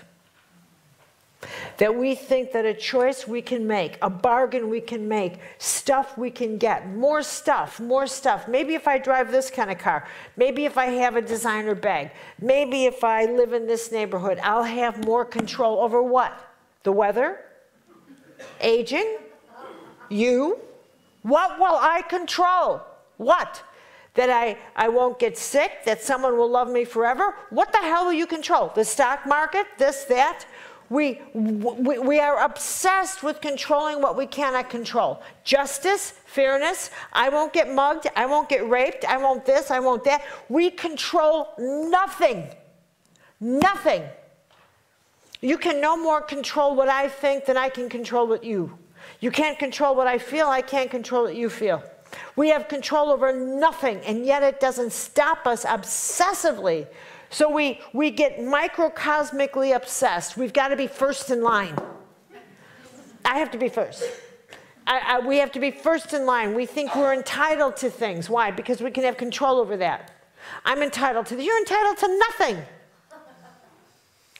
That we think that a choice we can make, a bargain we can make, stuff we can get, more stuff. Maybe if I drive this kind of car, maybe if I have a designer bag, maybe if I live in this neighborhood, I'll have more control over what? The weather? Aging? You? What will I control? What? That I won't get sick? That someone will love me forever? What the hell will you control? The stock market? This, that? We are obsessed with controlling what we cannot control. Justice, fairness, I won't get mugged, I won't get raped, I won't this, I won't that. We control nothing. Nothing. You can no more control what I think than I can control what you. You can't control what I feel, I can't control what you feel. We have control over nothing, and yet it doesn't stop us obsessively So we get microcosmically obsessed. We've got to be first in line. I have to be first. We have to be first in line. We think we're entitled to things. Why? Because we can have control over that. I'm entitled to this. You're entitled to nothing.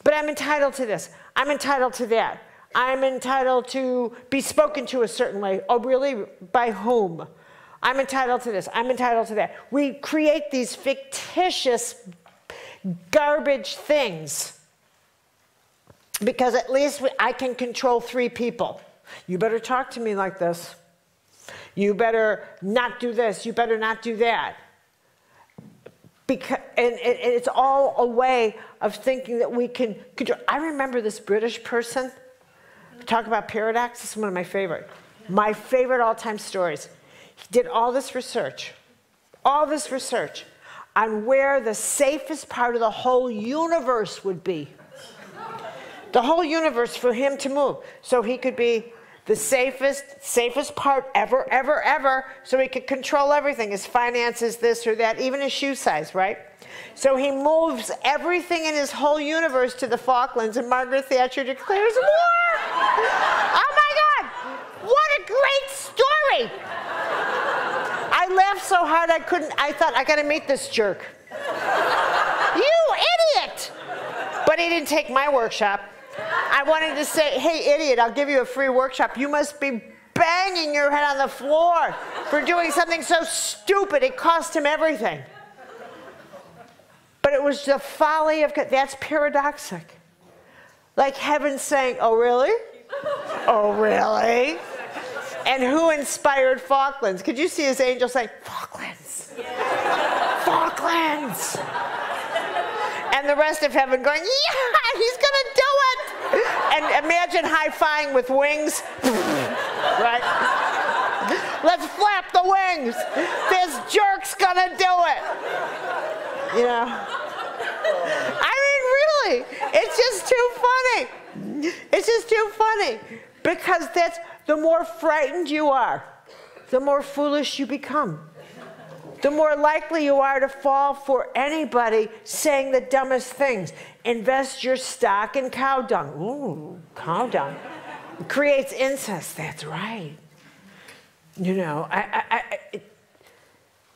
But I'm entitled to this. I'm entitled to that. I'm entitled to be spoken to a certain way. Oh, really? By whom? I'm entitled to this. I'm entitled to that. We create these fictitious garbage things because at least I can control 3 people. You better talk to me like this. You better not do this. You better not do that. And it's all a way of thinking that we can control. I remember this British person. Talk about paradox. This is one of my favorite all-time stories. He did all this research on where the safest part of the whole universe would be. The whole universe for him to move. So he could be the safest part ever, so he could control everything, his finances, this or that, even his shoe size, right? So he moves everything in his whole universe to the Falklands, and Margaret Thatcher declares war! Oh my God! What a great story! I laughed so hard I thought, I gotta meet this jerk. You idiot! But he didn't take my workshop. I wanted to say, hey, idiot, I'll give you a free workshop. You must be banging your head on the floor for doing something so stupid. It cost him everything. But it was the folly of, that's paradoxic. Like heaven saying, oh, really? Oh, really? And who inspired Falklands? Could you see his angel saying, Falklands? Falklands! And the rest of heaven going, yeah, he's going to do it. And imagine high-fiving with wings. Right? Let's flap the wings. This jerk's going to do it. You know? I mean, really, it's just too funny. It's just too funny. Because that's, the more frightened you are, the more foolish you become. The more likely you are to fall for anybody saying the dumbest things. Invest your stock in cow dung. Ooh, cow dung. It creates incest. That's right. You know,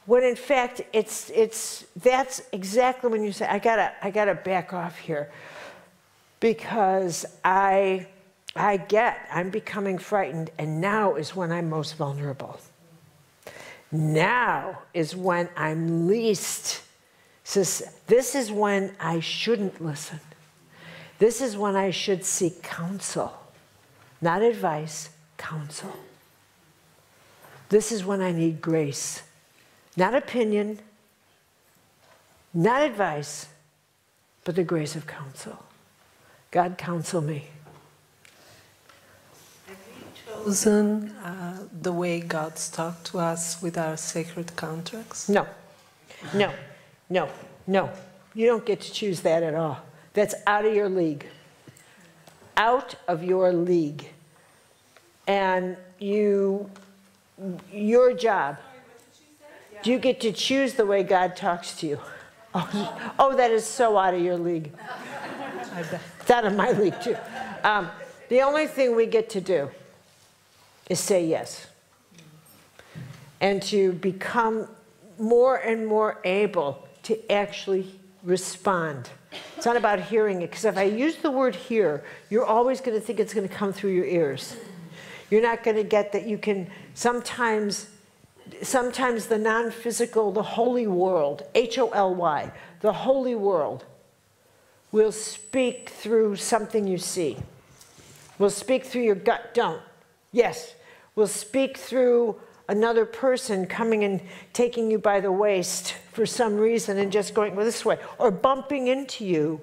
when in fact that's exactly when you say, I gotta back off here, because I'm becoming frightened, and now is when I'm most vulnerable. Now is when I'm least. This is when I shouldn't listen. This is when I should seek counsel. Not advice, counsel. This is when I need grace. Not opinion, not advice, but the grace of counsel. God, counsel me. Chosen the way God's talked to us with our sacred contracts? No, no, no, no. You don't get to choose that at all. That's out of your league. Out of your league. And your job. Do you get to choose the way God talks to you? Oh, that is so out of your league. It's out of my league too. The only thing we get to do is say yes. And to become more and more able to actually respond. It's not about hearing it, because if I use the word hear, you're always going to think it's going to come through your ears. You're not going to get that you can sometimes the non-physical, the holy world, H-O-L-Y, the holy world will speak through something you see. Will speak through your gut, don't. Yes, will speak through another person coming and taking you by the waist for some reason and just going this way, or bumping into you,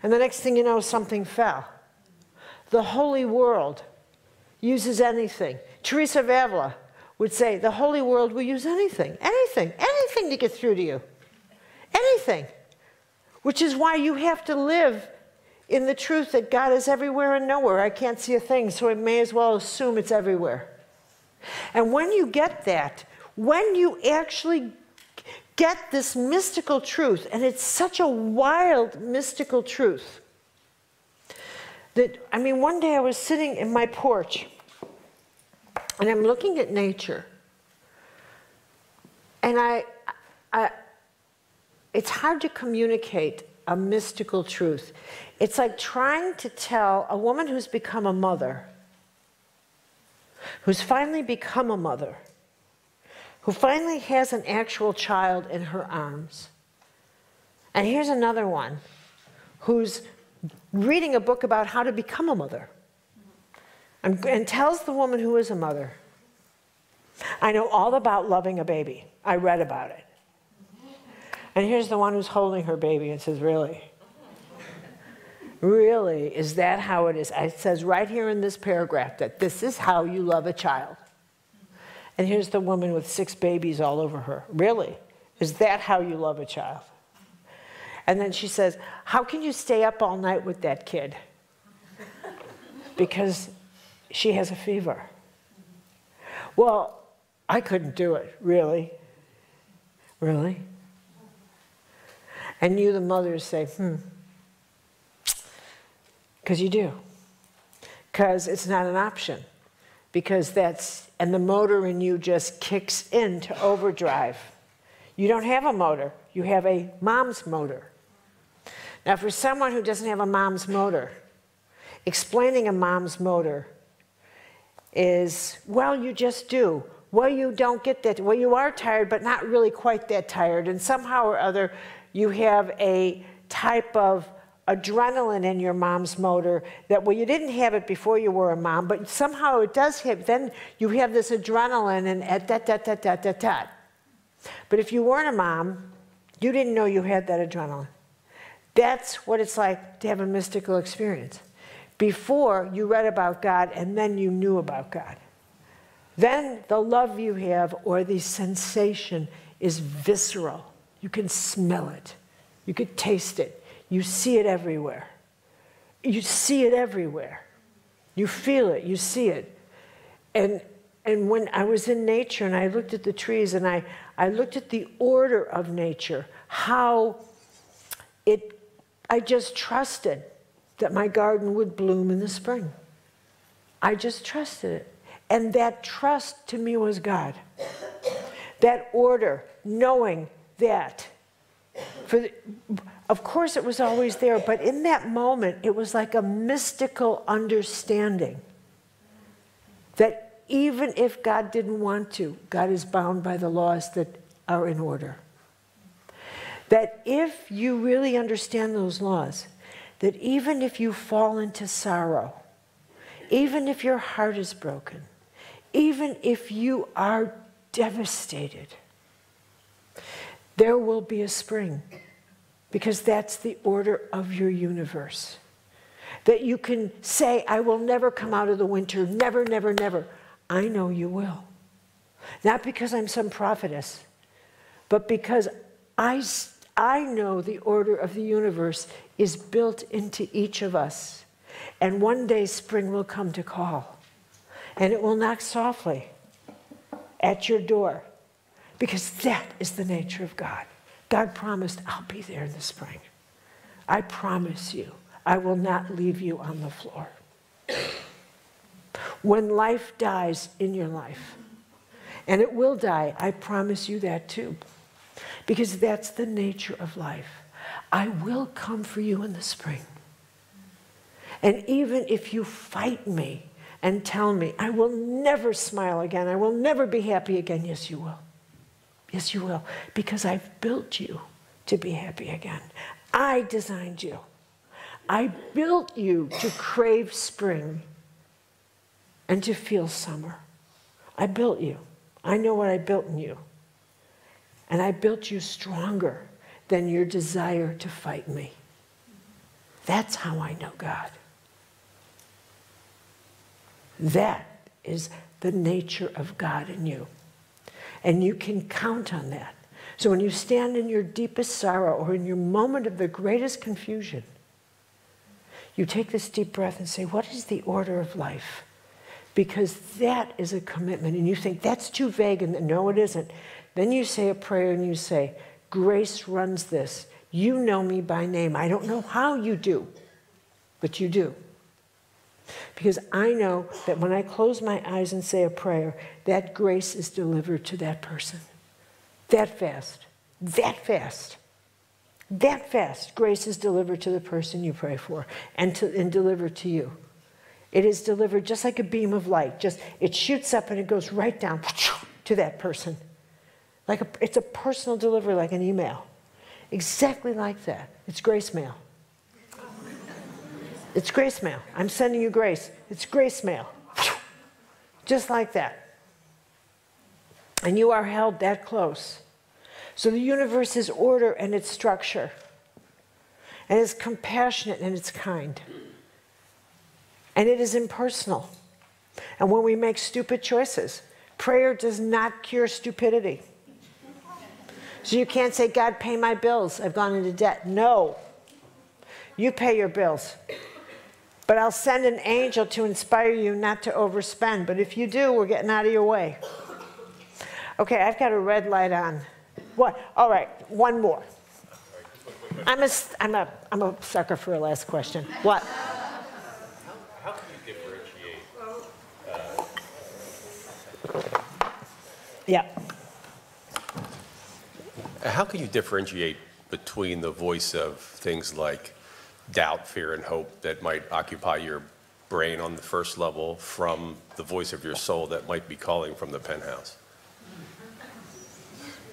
and the next thing you know, something fell. The holy world uses anything. Teresa of Avila would say, the holy world will use anything, anything, anything to get through to you. Anything. Which is why you have to live in the truth that God is everywhere and nowhere. I can't see a thing, so I may as well assume it's everywhere. And when you get that, when you actually get this mystical truth, and it's such a wild mystical truth that, I mean, one day I was sitting in my porch and I'm looking at nature, and it's hard to communicate a mystical truth. It's like trying to tell a woman who's become a mother, who's finally become a mother, who finally has an actual child in her arms. And here's another one who's reading a book about how to become a mother, and tells the woman who is a mother, I know all about loving a baby. I read about it. And here's the one who's holding her baby and says, really? Really? Is that how it is? It says right here in this paragraph that this is how you love a child. And here's the woman with 6 babies all over her. Really? Is that how you love a child? And then she says, how can you stay up all night with that kid? Because she has a fever. Well, I couldn't do it. Really? Really? And you, the mothers, say, because you do. Because it's not an option. Because that's, and the motor in you just kicks into overdrive. You don't have a motor. You have a mom's motor. Now, for someone who doesn't have a mom's motor, explaining a mom's motor is, well, you just do. Well, you don't get that. Well, you are tired, but not really quite that tired. And somehow or other, you have a type of adrenaline in your mom's motor that, well, you didn't have it before you were a mom, but somehow it does have, then you have this adrenaline and at . But if you weren't a mom, you didn't know you had that adrenaline. That's what it's like to have a mystical experience. Before, you read about God, and then you knew about God. Then the love you have, or the sensation, is visceral. You can smell it. You can taste it. You see it everywhere. You see it everywhere. You feel it. You see it. And when I was in nature and I looked at the trees and I looked at the order of nature, how I just trusted that my garden would bloom in the spring. I just trusted it. And that trust to me was God. That order, knowing that. Of course it was always there, but in that moment it was like a mystical understanding that even if God didn't want to, God is bound by the laws that are in order. That if you really understand those laws, that even if you fall into sorrow, even if your heart is broken, even if you are devastated, there will be a spring, because that's the order of your universe. That you can say, I will never come out of the winter, never, never, never. I know you will. Not because I'm some prophetess, but because I know the order of the universe is built into each of us. And one day spring will come to call. And it will knock softly at your door. Because that is the nature of God. God promised, I'll be there in the spring. I promise you, I will not leave you on the floor. When life dies in your life, and it will die, I promise you that too. Because that's the nature of life. I will come for you in the spring. And even if you fight me and tell me, I will never smile again, I will never be happy again, yes, you will. Yes, you will. Because I've built you to be happy again. I designed you. I built you to crave spring and to feel summer. I built you. I know what I built in you. And I built you stronger than your desire to fight me. That's how I know God. That is the nature of God in you. And you can count on that. So when you stand in your deepest sorrow or in your moment of the greatest confusion, you take this deep breath and say, what is the order of life? Because that is a commitment. And you think, that's too vague. And no, it isn't. Then you say a prayer and you say, grace runs this. You know me by name. I don't know how you do, but you do. Because I know that when I close my eyes and say a prayer, that grace is delivered to that person. That fast. That fast. That fast. Grace is delivered to the person you pray for and delivered to you. It is delivered just like a beam of light. Just it shoots up and it goes right down to that person. It's a personal delivery, like an email. Exactly like that. It's grace mail. It's grace mail. I'm sending you grace. It's grace mail. Just like that. And you are held that close. So the universe is order and it's structure. And it's compassionate and it's kind. And it is impersonal. And when we make stupid choices, prayer does not cure stupidity. So you can't say, God, pay my bills. I've gone into debt. No. You pay your bills. But I'll send an angel to inspire you not to overspend. But if you do, we're getting out of your way. Okay, I've got a red light on. What? All right, one more. I'm a sucker for a last question. What? How can you differentiate? Yeah. How can you differentiate between the voice of things like doubt, fear, and hope that might occupy your brain on the first level from the voice of your soul that might be calling from the penthouse?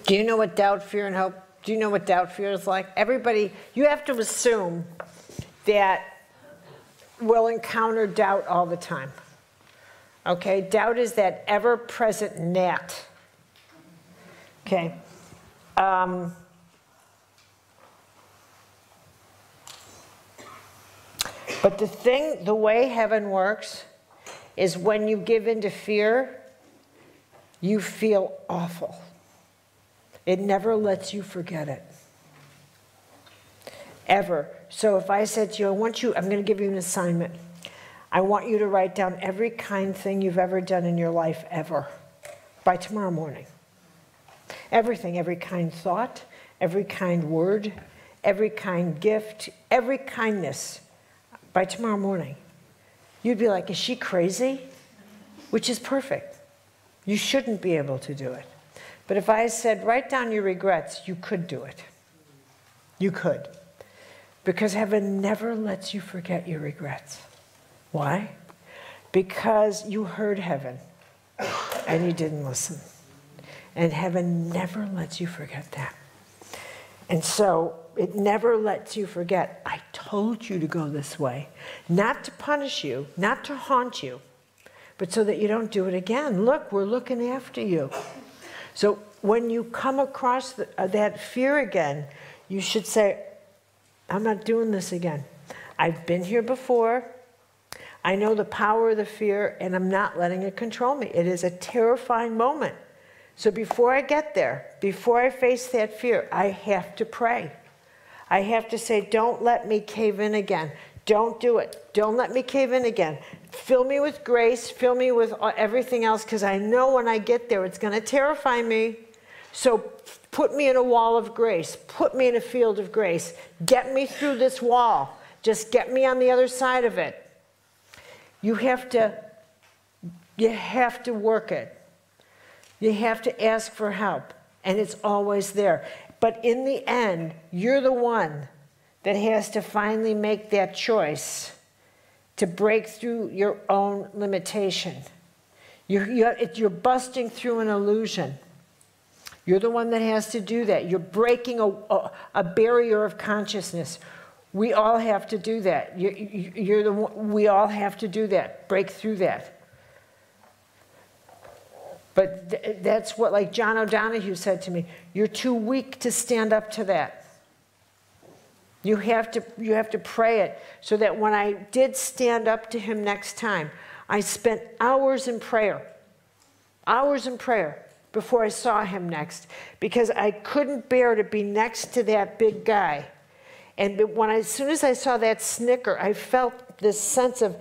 Do you know what doubt, fear, and hope? Do you know what doubt, fear is like? Everybody, you have to assume that we'll encounter doubt all the time. Okay? Doubt is that ever-present gnat. Okay? But the way heaven works is when you give into fear, you feel awful. It never lets you forget it. Ever. So if I said to you, I'm going to give you an assignment. I want you to write down every kind thing you've ever done in your life ever by tomorrow morning. Everything, every kind thought, every kind word, every kind gift, every kindness by tomorrow morning. You'd be like, is she crazy? Which is perfect. You shouldn't be able to do it. But if I said, write down your regrets, you could do it. You could. Because heaven never lets you forget your regrets. Why? Because you heard heaven and you didn't listen. And heaven never lets you forget that. And so it never lets you forget, I told you to go this way. Not to punish you, not to haunt you, but so that you don't do it again. Look, we're looking after you. So when you come across that fear again, you should say, I'm not doing this again. I've been here before. I know the power of the fear, and I'm not letting it control me. It is a terrifying moment. So before I get there, before I face that fear, I have to pray. I have to say, don't let me cave in again. Don't do it. Don't let me cave in again. Fill me with grace. Fill me with everything else, because I know when I get there, it's going to terrify me. So put me in a wall of grace. Put me in a field of grace. Get me through this wall. Just get me on the other side of it. You have to work it. You have to ask for help, and it's always there. But in the end, you're the one that has to finally make that choice to break through your own limitation. You're busting through an illusion. You're the one that has to do that. You're breaking a barrier of consciousness. We all have to do that. We all have to do that, break through that. But that's what, like John O'Donohue said to me, you're too weak to stand up to that. You have to pray it so that when I did stand up to him next time, I spent hours in prayer before I saw him next, because I couldn't bear to be next to that big guy. And as soon as I saw that snicker, I felt this sense of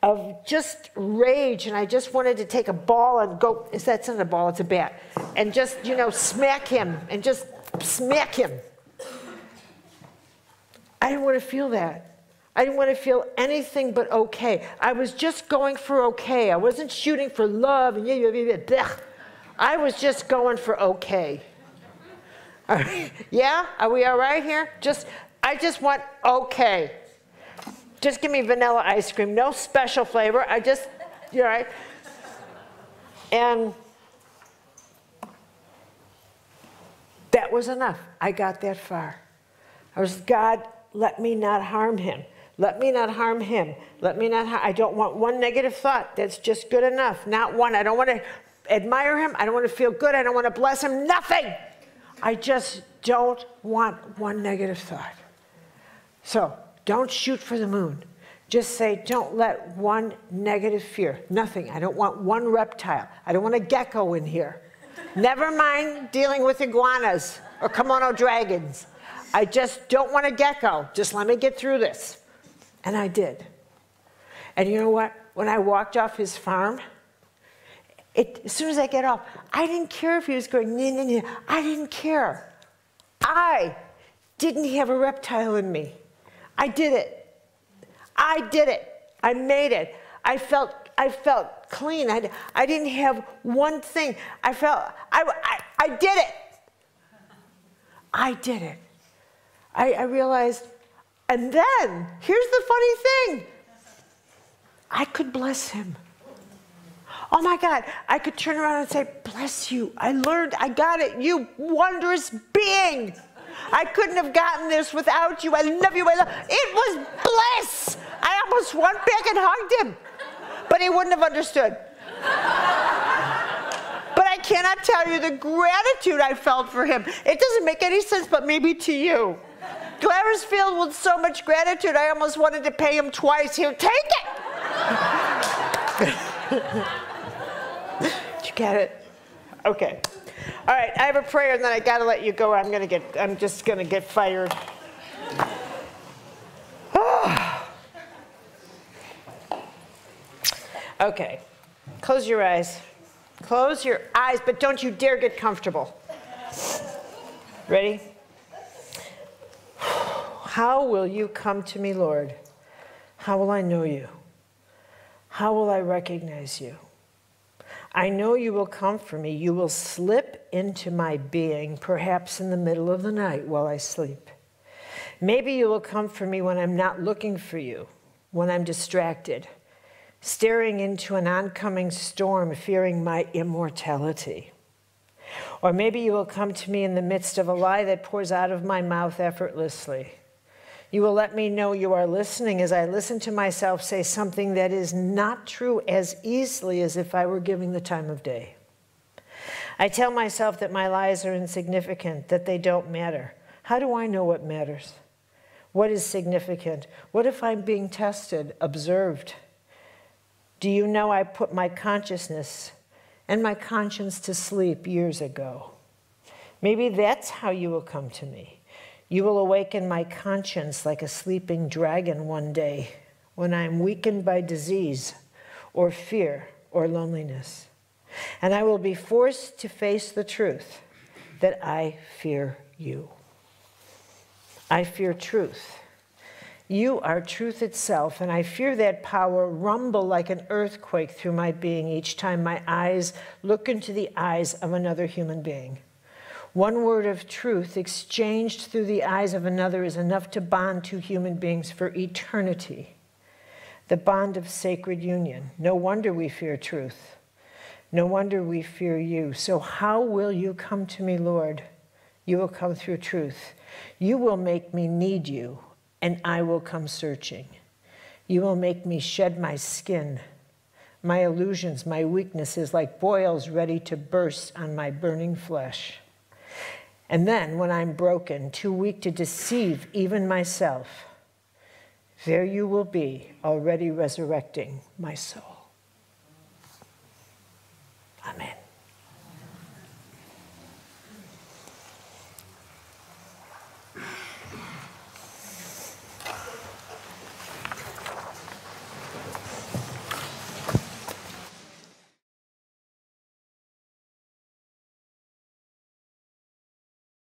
of just rage, and I just wanted to take a ball and go, that's not a ball, it's a bat, and just, you know, smack him, and just smack him. I didn't want to feel that. I didn't want to feel anything but okay. I was just going for okay. I wasn't shooting for love, and I was just going for okay. All right. Yeah? Are we all right here? I just want okay. Just give me vanilla ice cream, no special flavor. You're right. And that was enough. I got that far. God, let me not harm him. Let me not harm him. Let me not I don't want one negative thought. That's just good enough. Not one. I don't want to admire him. I don't want to feel good. I don't want to bless him. Nothing. I just don't want one negative thought. So, don't shoot for the moon. Just say, don't let one negative fear, nothing. I don't want one reptile. I don't want a gecko in here. Never mind dealing with iguanas or kimono dragons. I just don't want a gecko. Just let me get through this. And I did. And you know what? When I walked off his farm, as soon as I get off, I didn't care if he was going, nah, nah, nah. I didn't care. I didn't have a reptile in me. I did it. I did it. I made it. I felt clean. I didn't have one thing. I did it. I did it. I realized, and then, here's the funny thing. I could bless him. Oh my God, I could turn around and say, bless you. I learned, I got it, you wondrous being. I couldn't have gotten this without you. I love you. It was bliss. I almost went back and hugged him. But he wouldn't have understood. But I cannot tell you the gratitude I felt for him. It doesn't make any sense, but maybe to you. I was filled with so much gratitude, I almost wanted to pay him twice. Here, take it. Did you get it? Okay. All right, I have a prayer, and then I got to let you go. I'm just going to get fired. Okay. Close your eyes. Close your eyes, but don't you dare get comfortable. Ready? How will you come to me, Lord? How will I know you? How will I recognize you? I know you will come for me. You will slip into my being, perhaps in the middle of the night while I sleep. Maybe you will come for me when I'm not looking for you, when I'm distracted, staring into an oncoming storm, fearing my immortality. Or maybe you will come to me in the midst of a lie that pours out of my mouth effortlessly. You will let me know you are listening as I listen to myself say something that is not true as easily as if I were giving the time of day. I tell myself that my lies are insignificant, that they don't matter. How do I know what matters? What is significant? What if I'm being tested, observed? Do you know I put my consciousness and my conscience to sleep years ago? Maybe that's how you will come to me. You will awaken my conscience like a sleeping dragon one day when I'm weakened by disease or fear or loneliness. And I will be forced to face the truth that I fear you. I fear truth. You are truth itself, and I fear that power rumble like an earthquake through my being each time my eyes look into the eyes of another human being. One word of truth exchanged through the eyes of another is enough to bond two human beings for eternity. The bond of sacred union. No wonder we fear truth. No wonder we fear you. So how will you come to me, Lord? You will come through truth. You will make me need you, and I will come searching. You will make me shed my skin, my illusions, my weaknesses, like boils ready to burst on my burning flesh. And then, when I'm broken, too weak to deceive even myself, there you will be, already resurrecting my soul. Amen.